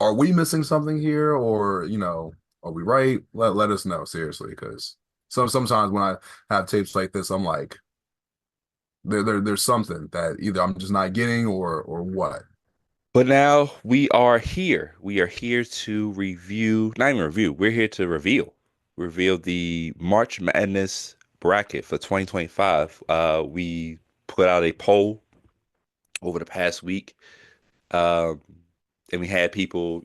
are we missing something here, or are we right? Let us know seriously, because sometimes when I have tapes like this, I'm like, there's something that either I'm just not getting or what. But now we are here. We are here to review, not even review, we're here to reveal the March Madness bracket for 2025. We put out a poll over the past week, um, and we had people,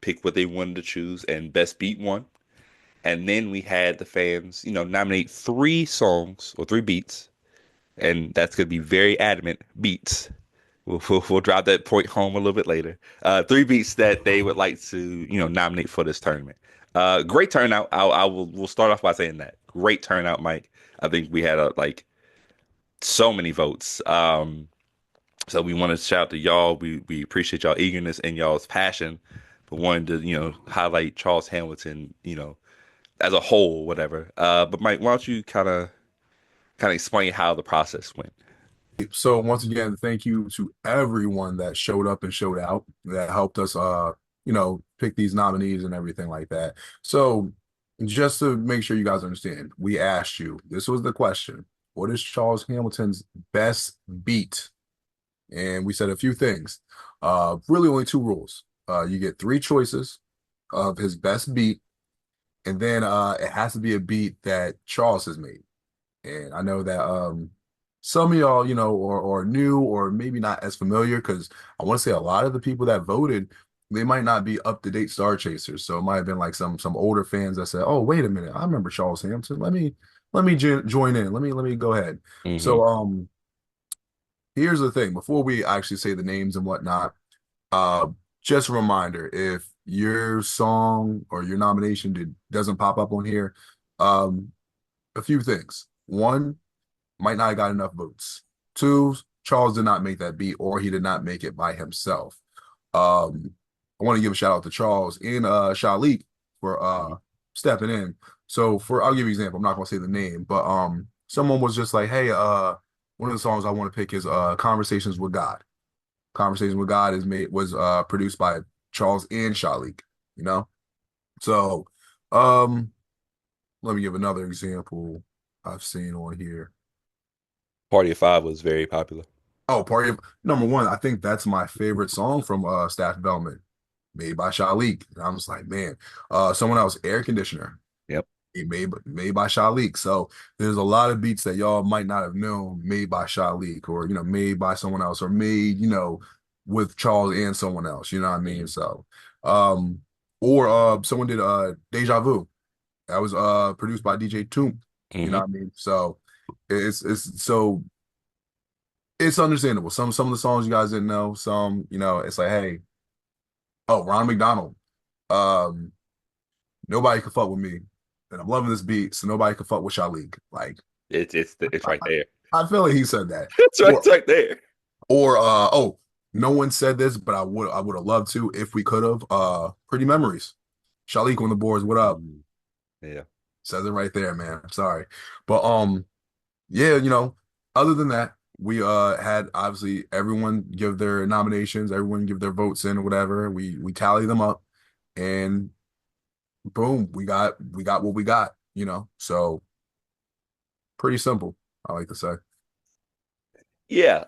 pick what they wanted to choose, and Best Beat won. And then we had the fans, nominate three songs or three beats, and that's going to be very adamant beats. We'll drop that point home a little bit later. Three beats that they would like to, nominate for this tournament. Great turnout. We'll start off by saying that. Great turnout, Mike. I think we had like so many votes. So we want to shout out to y'all. We appreciate y'all eagerness and y'all's passion for wanting to, highlight Charles Hamilton, as a whole, whatever. But Mike, why don't you kind of explain how the process went? So once again, thank you to everyone that showed up and showed out that helped us pick these nominees and everything like that. So just to make sure you guys understand, we asked you, this was the question, what is Charles Hamilton's best beat? And we said a few things. Really only two rules. You get three choices of his best beat, and then it has to be a beat that Charles has made. And I know that some of y'all, or new or maybe not as familiar, because I want to say a lot of the people that voted, they might not be up to date Star Chasers. So it might have been like some older fans that said, "Oh, wait a minute, I remember Charles Hampton. Let me join in. Let me go ahead." Hmm. So here's the thing. Before we actually say the names and whatnot, uh, just a reminder, if your song or your nomination doesn't pop up on here, um, a few things. One, might not have got enough votes. Two, Charles did not make that beat, or he did not make it by himself. Um, I want to give a shout out to Charles and Shalik for stepping in. So I'll give you an example. I'm not gonna say the name, but someone was just like, "Hey, one of the songs I want to pick is Conversations with God." Conversation with God was produced by Charles and Shalik, you know? So um let me give another example I've seen on here. Party of Five was very popular. Oh, Party of Number One, I think that's my favorite song from Staff Development, made by Shalik. And I'm just like, man, someone else, Air Conditioner, Yep. made by Shalik. So there's a lot of beats that y'all might not have known made by Shalik, or made by someone else, or made, with Charles and someone else, you know what I mean? Hmm. So um or someone did Deja Vu. That was produced by DJ Toomp, you know Hmm. what I mean? So so it's understandable. Some of the songs you guys didn't know. Some, it's like, hey, oh, Ron McDonald. Um, Nobody can fuck with me. And I'm loving this beat, so nobody can fuck with Shalik. Like, It's I, right there. I feel like he said that. It's right there. Or oh, no one said this, but I would have loved to if we could have. Pretty Memories. Shalik on the boards, what up? Mm. Yeah. Says it right there, man. Sorry. But yeah, other than that, we had obviously everyone give their nominations, everyone give their votes in or whatever. We tally them up, and boom, we got what we got, So pretty simple, I like to say. Yeah.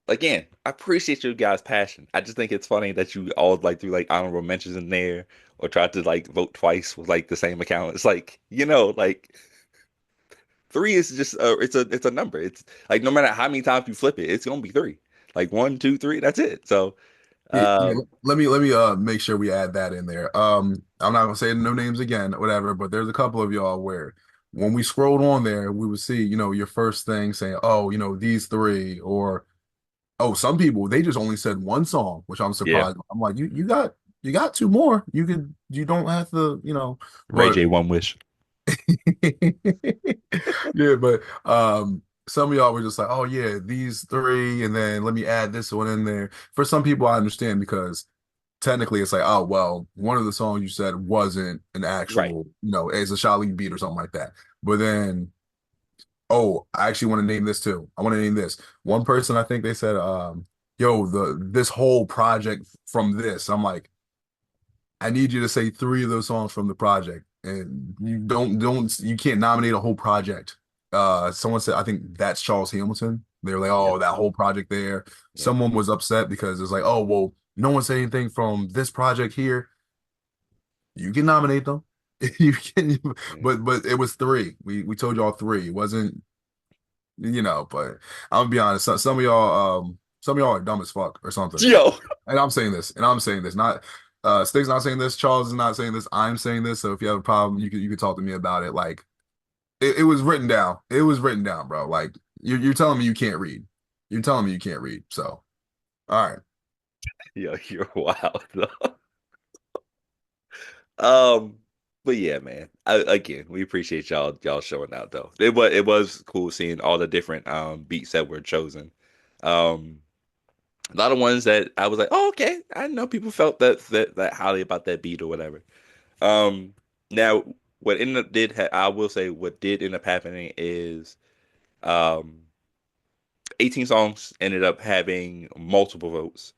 Again, I appreciate you guys' passion. I just think it's funny that you all like threw like honorable mentions in there or tried to like vote twice with like the same account. It's like, like three is just it's a number. It's like no matter how many times you flip it, it's gonna be three. Like one, two, three, that's it. So Yeah, um let me make sure we add that in there. I'm not gonna say no names again, whatever, but there's a couple of y'all where when we scrolled on there, we would see, your first thing saying, oh, these three, or oh, some people they just only said one song, which I'm yeah, surprised. I'm like, you got two more. You don't have to, Ray but J One Wish. yeah, but some of y'all were just like, oh yeah, these three, and then let me add this one in there. For some people, I understand because technically it's like, oh well, one of the songs you said wasn't an Right. actual, it's a Shaolin beat or something like that. But then, oh, I actually want to name this too. I want to name this. One person, I think they said, yo, this whole project from this. I'm like, I need you to say three of those songs from the project. And you can't nominate a whole project. Someone said, I think that's Charles Hamilton. They were like, Yep. oh, that whole project there. Yep. Someone was upset because it's like, oh, well, no one said anything from this project here. You can nominate them. You can, Yeah. but it was three. We told y'all three. It wasn't, but I'm gonna be honest, some of y'all are dumb as fuck or something. Yo. And I'm saying this, not Stig's not saying this, Charles is not saying this, I'm saying this. So if you have a problem, you can talk to me about it. Like it was written down. It was written down, bro. Like you're telling me you can't read. You're telling me you can't read. So all right. Yo, you're wild though. Um, but yeah, man. Again, we appreciate y'all showing out though. It was cool seeing all the different beats that were chosen. Um, a lot of ones that I was like, oh, okay. I know people felt that highly about that beat or whatever. Um, now what ended up did ha I will say what did end up happening is um 18 songs ended up having multiple votes.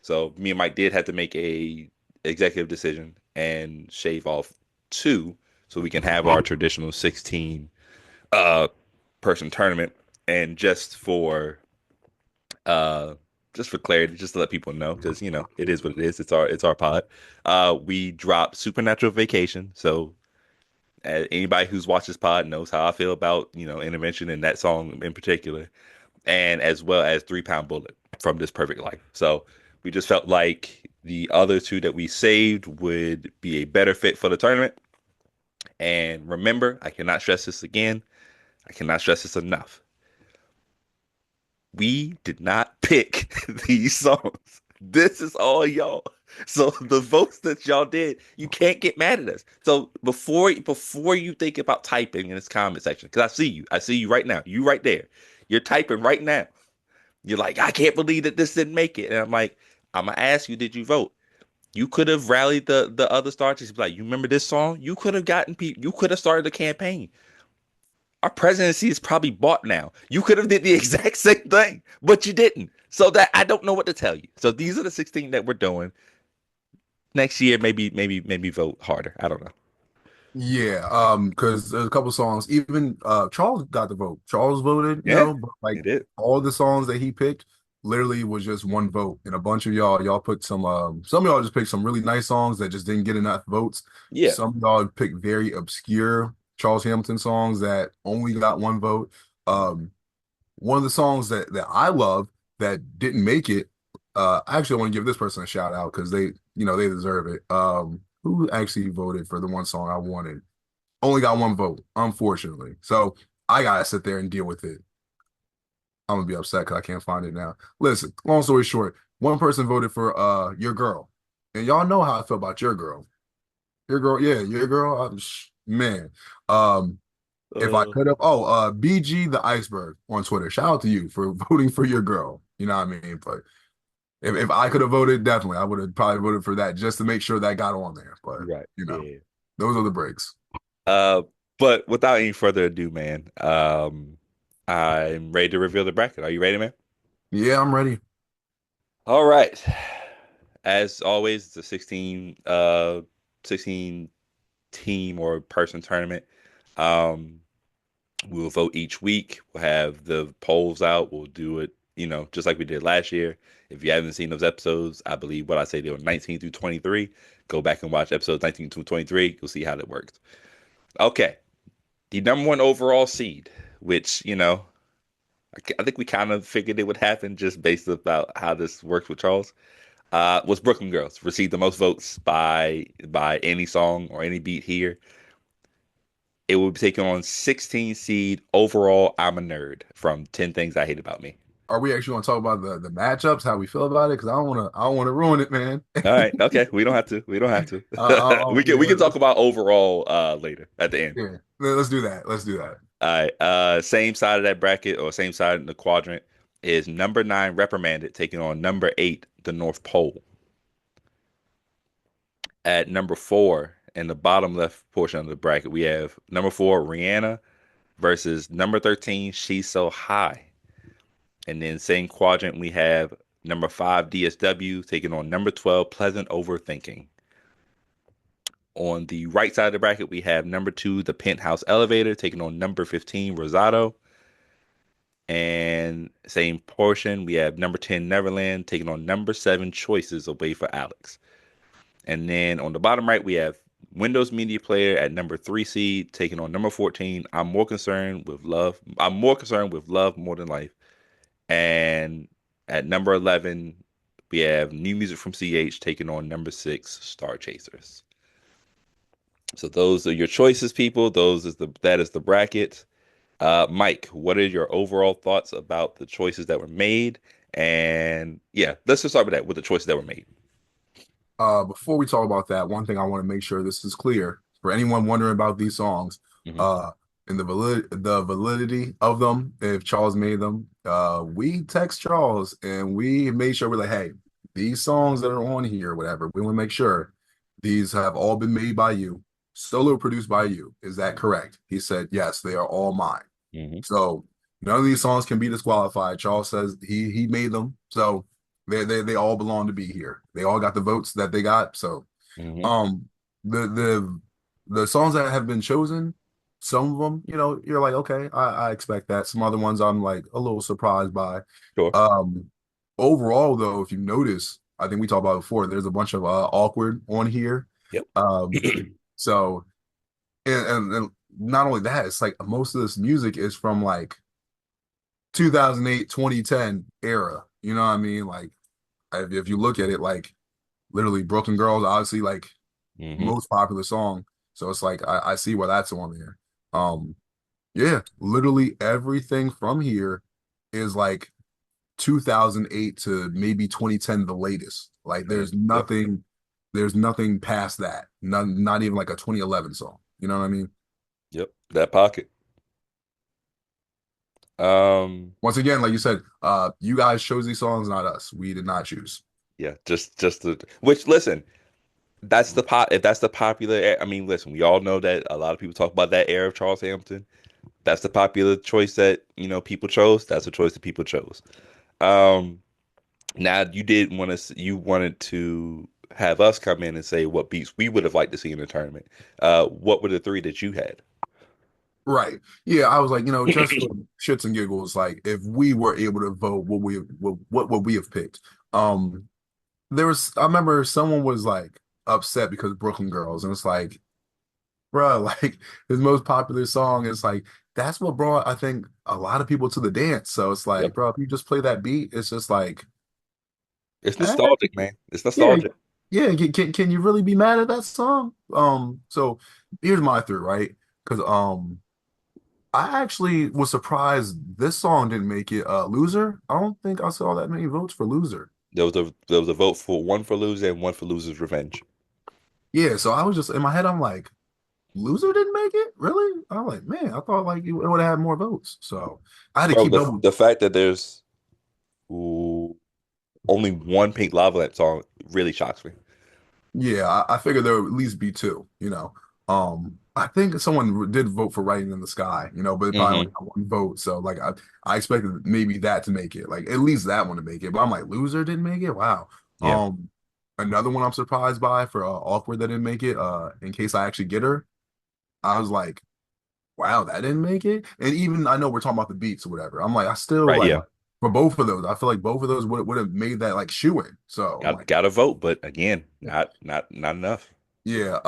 So me and Mike did have to make a executive decision and shave off two so we can have our traditional 16 uh person tournament. And uh just for clarity, just to let people know, because it is what it is. It's our pod. We dropped Supernatural Vacation. So anybody who's watched this pod knows how I feel about, intervention in that song in particular, and as well as 3 Pound Bullet from This Perfect Life. So we just felt like the other two that we saved would be a better fit for the tournament. And remember, I cannot stress this again. I cannot stress this enough. We did not pick these songs. This is all y'all. So the votes that y'all did, you can't get mad at us. So before you think about typing in this comment section, because I see you right now. You right there. You're typing right now. You're like, I can't believe that this didn't make it. And I'm like, I'm gonna ask you, did you vote? You could have rallied the other starters. Like, you remember this song? You could have gotten people. You could have started a campaign. Our presidency is probably bought now. You could have did the exact same thing, but you didn't. So that I don't know what to tell you. So these are the 16 that we're doing. Next year, maybe vote harder. I don't know. Yeah, because there's a couple songs, even Charles got the vote. Charles voted, Yeah, but like it did. all the songs that he picked literally was just one vote. And a bunch of y'all put some of y'all just picked some really nice songs that just didn't get enough votes. Yeah. Some of y'all picked very obscure Charles Hamilton songs that only got one vote. Um, one of the songs that I love that didn't make it, I actually want to give this person a shout out because they deserve it. Who actually voted for the one song I wanted? Only got one vote, unfortunately. So I gotta sit there and deal with it. I'm gonna be upset because I can't find it now. Listen, long story short, one person voted for your girl. And y'all know how I feel about your girl. Your girl, yeah, your girl. Man. Um, if I Uh, could have, BG the Iceberg on Twitter. Shout out to you for voting for your girl. You know what I mean? But if I could have voted, definitely I would have probably voted for that just to make sure that got on there. But right. you know, Yeah. those are the breaks. Uh, but without any further ado, man, I'm ready to reveal the bracket. Are you ready, man? Yeah, I'm ready. All right. As always, it's a 16 team or person tournament. Um, we'll vote each week. We'll have the polls out. We'll do it, just like we did last year. If you haven't seen those episodes, I believe what I say they were 19 through 23. Go back and watch episodes 19 through 23. You'll see how that works. Okay. The number one overall seed, which, I think we kind of figured it would happen just based about how this works with Charles, was Brooklyn Girls. Received the most votes by any song or any beat here. It will be taking on 16 seed overall. I'm a nerd from 10 Things I Hate About Me. Are we actually going to talk about the matchups, how we feel about it? Because I don't want to ruin it, man. All right, okay. We don't have to. We don't have to. Uh, We can yeah, we can talk about overall later at the end. yeah. Let's do that. Let's do that. All right. Same side of that bracket or same side in the quadrant is number nine reprimanded taking on number eight, the North Pole. At number four, in the bottom left portion of the bracket, we have number four, Rihanna versus number 13, She's So High. And then same quadrant, we have number five, DSW taking on number 12, Pleasant Overthinking. On the right side of the bracket, we have number two, The Penthouse Elevator taking on number 15, Rosado. And same portion, we have number 10, Neverland taking on number seven, Choices Away for Alex. And then on the bottom right, we have Windows Media Player at number three seed, taking on number 14. I'm more concerned with love. I'm more concerned with love more than life. And at number 11, we have new music from CH taking on number six, Star Chasers. So those are your choices, people. That is the bracket. Mike, what are your overall thoughts about the choices that were made? And yeah, let's just start with that, with the choices that were made. Before we talk about that, one thing I want to make sure this is clear for anyone wondering about these songs, Hmm. uh, and the validity of them. If Charles made them, we text Charles and we made sure we're like, hey, these songs that are on here, whatever, we want to make sure these have all been made by you, solo produced by you. Is that correct? He said, yes, they are all mine. Hmm. So none of these songs can be disqualified. Charles says he made them, so they all belong to be here. They all got the votes that they got. So Hmm. um the the the songs that have been chosen, some of them, you're like, okay, I expect that. Some other ones I'm like a little surprised by. Sure. Um Overall though, if you notice, I think we talked about it before, there's a bunch of awkward on here. Yep. Um so and not only that, it's like most of this music is from like 2008, 2010 era. You know what I mean? Like if you look at it, like literally Broken Girls, obviously like Hmm. most popular song. So it's like I see why that's on there. Um yeah, literally everything from here is like 2008 to maybe 2010 the latest. Like Yep. there's nothing past that. Not even like a 2011 song. You know what I mean? Yep. That pocket. Um, Once again, like you said, you guys chose these songs, not us. We did not choose. yeah, just the which listen, that's the pop if that's the I mean, listen, we all know that a lot of people talk about that era of Charles Hampton. That's the popular choice that, people chose. That's the choice that people chose. Um, Now you did want to you wanted to have us come in and say what beats we would have liked to see in the tournament. What were the three that you had? Right. Yeah, I was like, just for shits and giggles, like if we were able to vote, what would we have picked? I remember someone was like upset because Brooklyn Girls, and it's like, bro, like his most popular song is like that's what brought I think a lot of people to the dance. So it's like, Yep. bro, if you just play that beat, it's just like, It's eh, nostalgic, man. It's yeah, nostalgic. yeah. Can you really be mad at that song? So here's my theory, right? Because I actually was surprised this song didn't make it. Loser. I don't think I saw that many votes for Loser. There was a vote for one for loser and one for loser's revenge. Yeah, so I was just in my head, I'm like, Loser didn't make it? Really? I'm like, man, I thought like it would have had more votes. So I had to Bro, keep the double. the fact that there's ooh, only one Pink Lava Lamp song really shocks me. Yeah, I figured there would at least be two. I think someone did vote for Writing in the Sky, but it probably only Hmm. got one vote. So like I expected maybe that to make it, like at least that one to make it. But I'm like, Loser didn't make it. Wow. Yeah. Another one I'm surprised by for Awkward that didn't make it. In case I actually get her, I was like, wow, that didn't make it. And even I know we're talking about the beats or whatever. I'm like, I still Right. like Yeah. for both of those, I feel like both of those would have made that like shoe in. So I'm like, Got to vote, but again, not enough. yeah.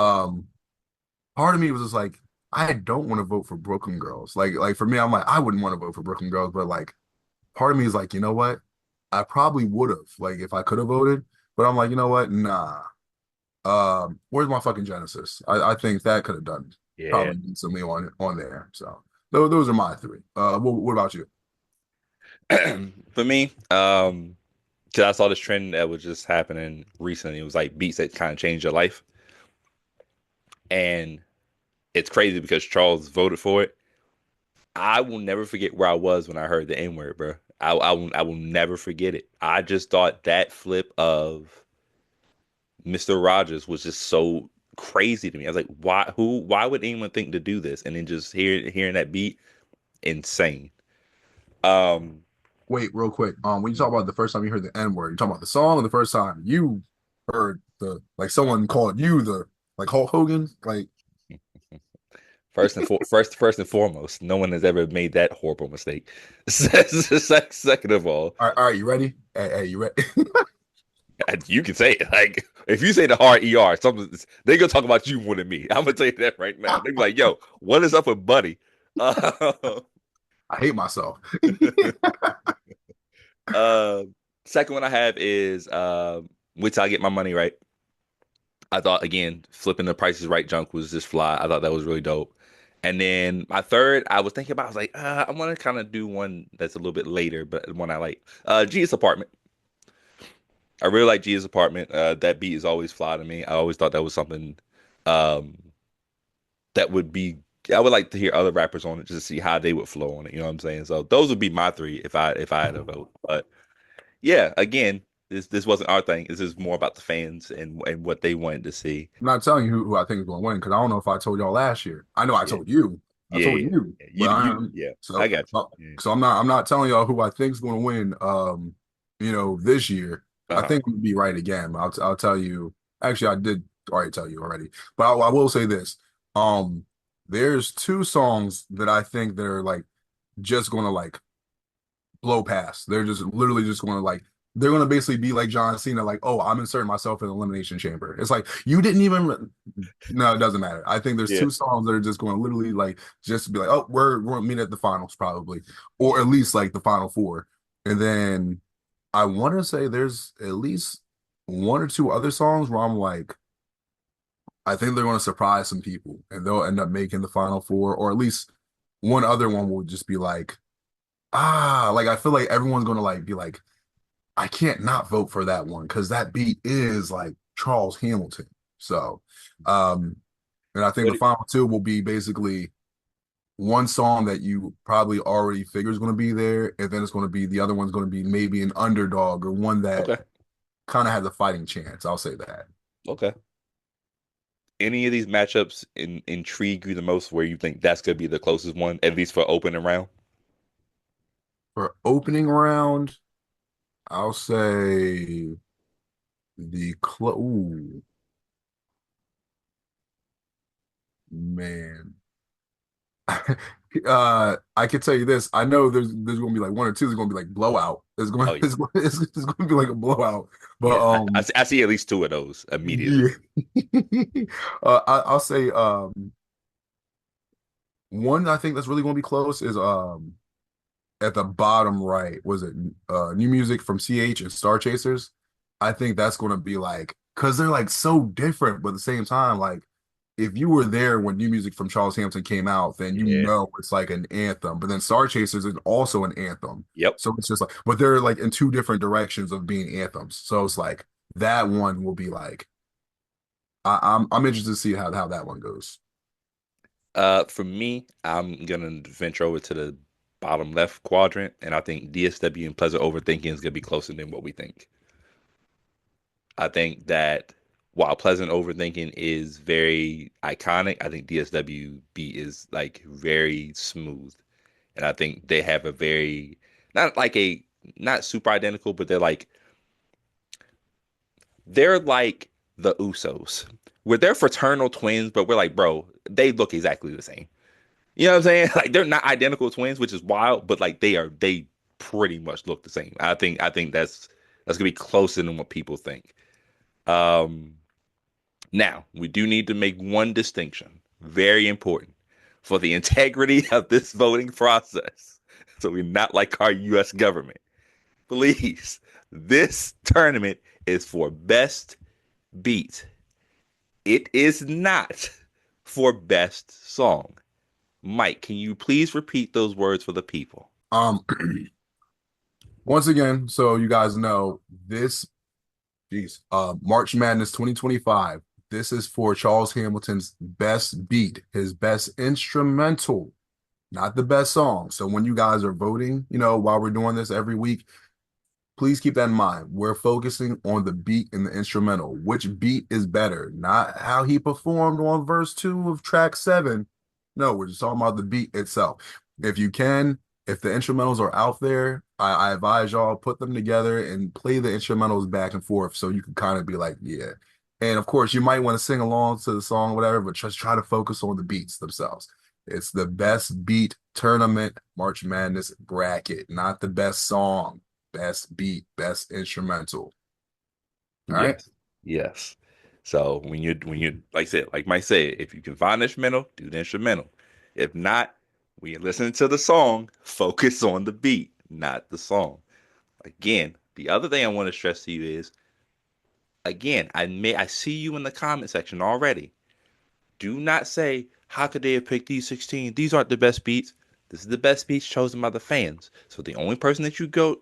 Part of me was just like, I don't want to vote for Brooklyn Girls. Like for me, I'm like, I wouldn't want to vote for Brooklyn Girls, but like part of me is like, you know what? I probably would have, like if I could have voted, but I'm like, you know what? Nah. Where's my fucking Genesis? I think that could have done Yeah. probably decently on there. So those are my three. What about you? For me, because I saw this trend that was just happening recently. It was like beats that kind of changed your life, and it's crazy because Charles voted for it. I will never forget where I was when I heard the N word, bro. I will never forget it. I just thought that flip of Mr. Rogers was just so crazy to me. I was like, why would anyone think to do this? And then just hearing that beat, insane. Um, Wait, real quick. When you talk about the first time you heard the N word, you talking about the song or the first time you heard the like someone called you the like Hulk Hogan? Like, first and foremost, no one has ever made that horrible mistake. Second of all right, you ready? Hey, you ready? you can say it. Like if you say the hard ER, something they gonna talk about you more than me. I'm gonna tell you that right now. They be like, "Yo, what is up with Buddy?" Uh, I hate myself. uh, second one I have is wait till I get my money right. I thought again, flipping the prices right junk was just fly. I thought that was really dope. And then my third, I was thinking about, I was like, I want to kind of do one that's a little bit later, but one I like. G's apartment. I really like G's apartment. That beat is always fly to me. I always thought that was something um that would be I would like to hear other rappers on it just to see how they would flow on it. You know what I'm saying? So those would be my three if I had a vote. But yeah, again, this wasn't our thing. This is more about the fans and what they wanted to see. I'm not telling you who I think is going to win because I don't know if I told y'all last year. I know I Yeah, told you. I yeah, told yeah. you, Yeah. but Yeah. I so got so you. so I'm not telling y'all who I think is going to win. This year Yeah. I think we'll be right again. I'll tell you. Actually, I did already tell you already, but I will say this. Um, there's two songs that I think that are like just going to like blow past. They're just literally just going to like they're going to basically be like John Cena, like, oh, I'm inserting myself in the elimination chamber. It's like you didn't even. No, it doesn't matter. I think there's Yeah. two songs that are just going to literally like just be like, oh, we're going to meet at the finals probably, or at least like the final four. And then I want to say there's at least one or two other songs where I'm like, I think they're going to surprise some people and they'll end up making the final four, or at least one other one will just be like, like I feel like everyone's going to like be like, I can't not vote for that one because that beat is like Charles Hamilton. So, um, and I think What the final two will be basically one song that you probably already figure is going to be there, and then it's going to be the other one's going to be maybe an underdog or one that okay. kind of has a fighting chance. I'll say that. Okay. Any of these matchups intrigue you the most where you think that's gonna be the closest one, at least for opening round? For opening round, I'll say the Ooh, man. I can tell you this. I know there's gonna be like one or two. There's gonna be like blowout. It's going Oh yeah. it's going to be like a blowout. But Yeah. I see at least two of those immediately. yeah. I'll say one I think that's really going to be close is at the bottom right. Was it new music from CH and StarChasers? I think that's going to be like because they're like so different, but at the same time, like if you were there when new music from Charles Hampton came out, then you Yeah. know it's like an anthem. But then Star Chasers is also an anthem. Yep. So it's just like, but they're like in two different directions of being anthems. So it's like that one will be like I'm interested to see how that one goes. For me, I'm gonna venture over to the bottom left quadrant, and I think DSW and Pleasant Overthinking is gonna be closer than what we think. I think that while Pleasant Overthinking is very iconic, I think DSW beat is like very smooth, and I think they have a very not like a not super identical, but they're like the Usos. They're fraternal twins, but we're like, bro, they look exactly the same. You know what I'm saying? Like they're not identical twins, which is wild, but like they pretty much look the same. I think that's gonna be closer than what people think. Um Now we do need to make one distinction, very important for the integrity of this voting process. So we're not like our US government. Please, this tournament is for best beat. It is not for best song. Mike, can you please repeat those words for the people? Um, once again, so you guys know this, geez, March Madness 2025. This is for Charles Hamilton's best beat, his best instrumental. not the best song. So when you guys are voting, while we're doing this every week, please keep that in mind. We're focusing on the beat and the instrumental. Which beat is better? Not how he performed on verse 2 of track 7. No, we're just talking about the beat itself. If you can, if the instrumentals are out there, I advise y'all put them together and play the instrumentals back and forth so you can kind of be like, yeah. And of course, you might want to sing along to the song, whatever, but just try to focus on the beats themselves. It's the best beat tournament March Madness bracket, not the best song, best beat, best instrumental. All right. Yes. Yes. So when you like I said, like Mike said, if you can find the instrumental, do the instrumental. If not, when you're listening to the song, focus on the beat, not the song. Again, the other thing I want to stress to you is again, I see you in the comment section already. Do not say, how could they have picked these 16? These aren't the best beats. This is the best beats chosen by the fans. So the only person that you go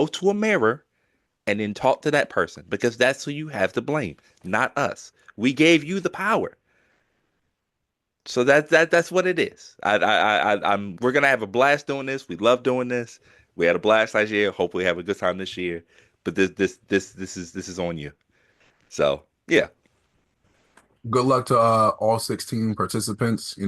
to a mirror and then talk to that person because that's who you have to blame, not us. We gave you the power. So that's what it is. I'm we're gonna have a blast doing this. We love doing this. We had a blast last year. Hopefully have a good time this year. But this is on you. So yeah, Good luck to all 16 participants.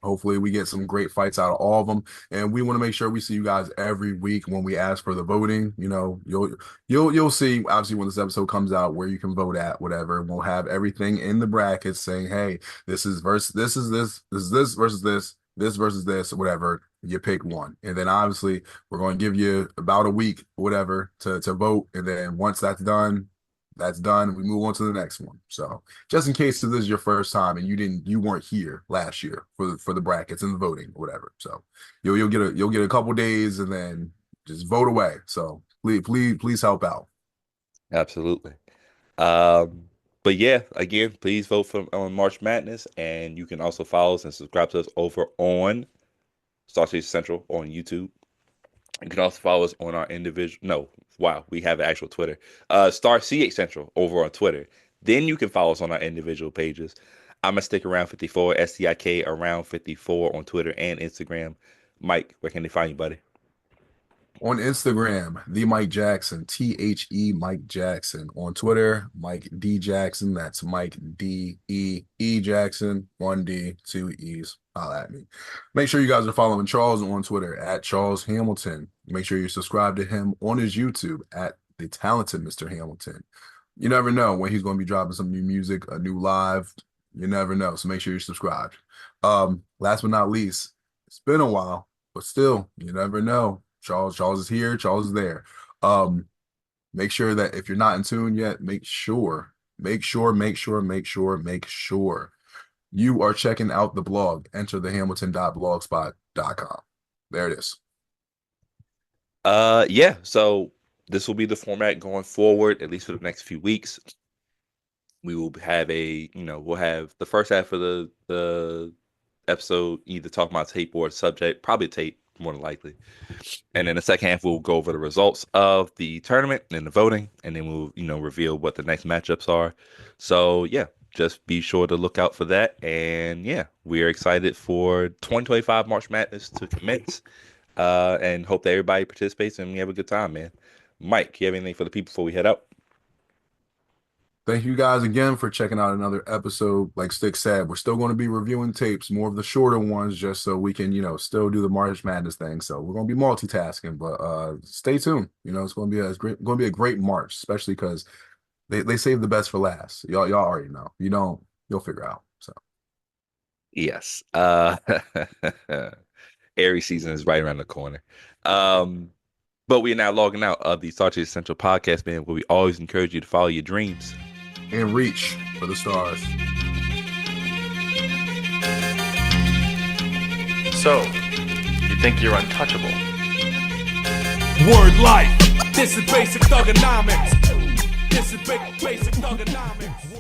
Hopefully we get some great fights out of all of them. And we want to make sure we see you guys every week when we ask for the voting. You'll see obviously when this episode comes out where you can vote at, whatever. We'll have everything in the brackets saying, hey, this is this versus this versus this, whatever. You pick one. And then obviously we're going to give you about a week, whatever, to vote. And then once that's done. We move on to the next one. So just in case this is your first time and you weren't here last year for the brackets and the voting or whatever. So you'll get a couple days and then just vote away. So please help out. absolutely. Um, but yeah, again, please vote for on March Madness, and you can also follow us and subscribe to us over on StarCHaser Central on YouTube. You can also follow us on our individual. No, wow, we have an actual Twitter. Star CH Central over on Twitter. Then you can follow us on our individual pages. I'm gonna stick around 54 STIK around 54 on Twitter and Instagram. Mike, where can they find you, buddy? On Instagram, the Mike Jackson, Mike Jackson. On Twitter, Mike D Jackson. That's Mike D Jackson. 1D, 2 E's. Holla at me. Make sure you guys are following Charles on Twitter at Charles Hamilton. Make sure you subscribe to him on his YouTube at the talented Mr. Hamilton. You never know when he's going to be dropping some new music, a new live. You never know. So make sure you're subscribed. Last but not least, it's been a while, but still, you never know. Charles is here. Charles is there. Um, Make sure that if you're not in tune yet, make sure you are checking out the blog. Enter the hamilton.blogspot.com. There it is. Yeah. So this will be the format going forward, at least for the next few weeks. We will have we'll have the first half of the episode either talking about tape or subject, probably tape more than likely. And then the second half, we'll go over the results of the tournament and the voting, and then we'll, reveal what the next matchups are. So yeah, just be sure to look out for that. And yeah, we are excited for 2025 March Madness to commence, and hope that everybody participates and we have a good time, man. Mike, you have anything for the people before we head out? Thank you guys again for checking out another episode. Like Stick said, we're still going to be reviewing tapes, more of the shorter ones, just so we can, still do the March Madness thing. So we're going to be multitasking, but stay tuned. It's going to be a great March, especially because they save the best for last. Y'all already know. You don't, you'll figure out. So Yes. Aries season is right around the corner. But we are now logging out of the StarCHaser Central podcast, man, where we always encourage you to follow your dreams and reach for the stars. So, you think you're untouchable? Word life. This is basic thugonomics. This is basic thugonomics.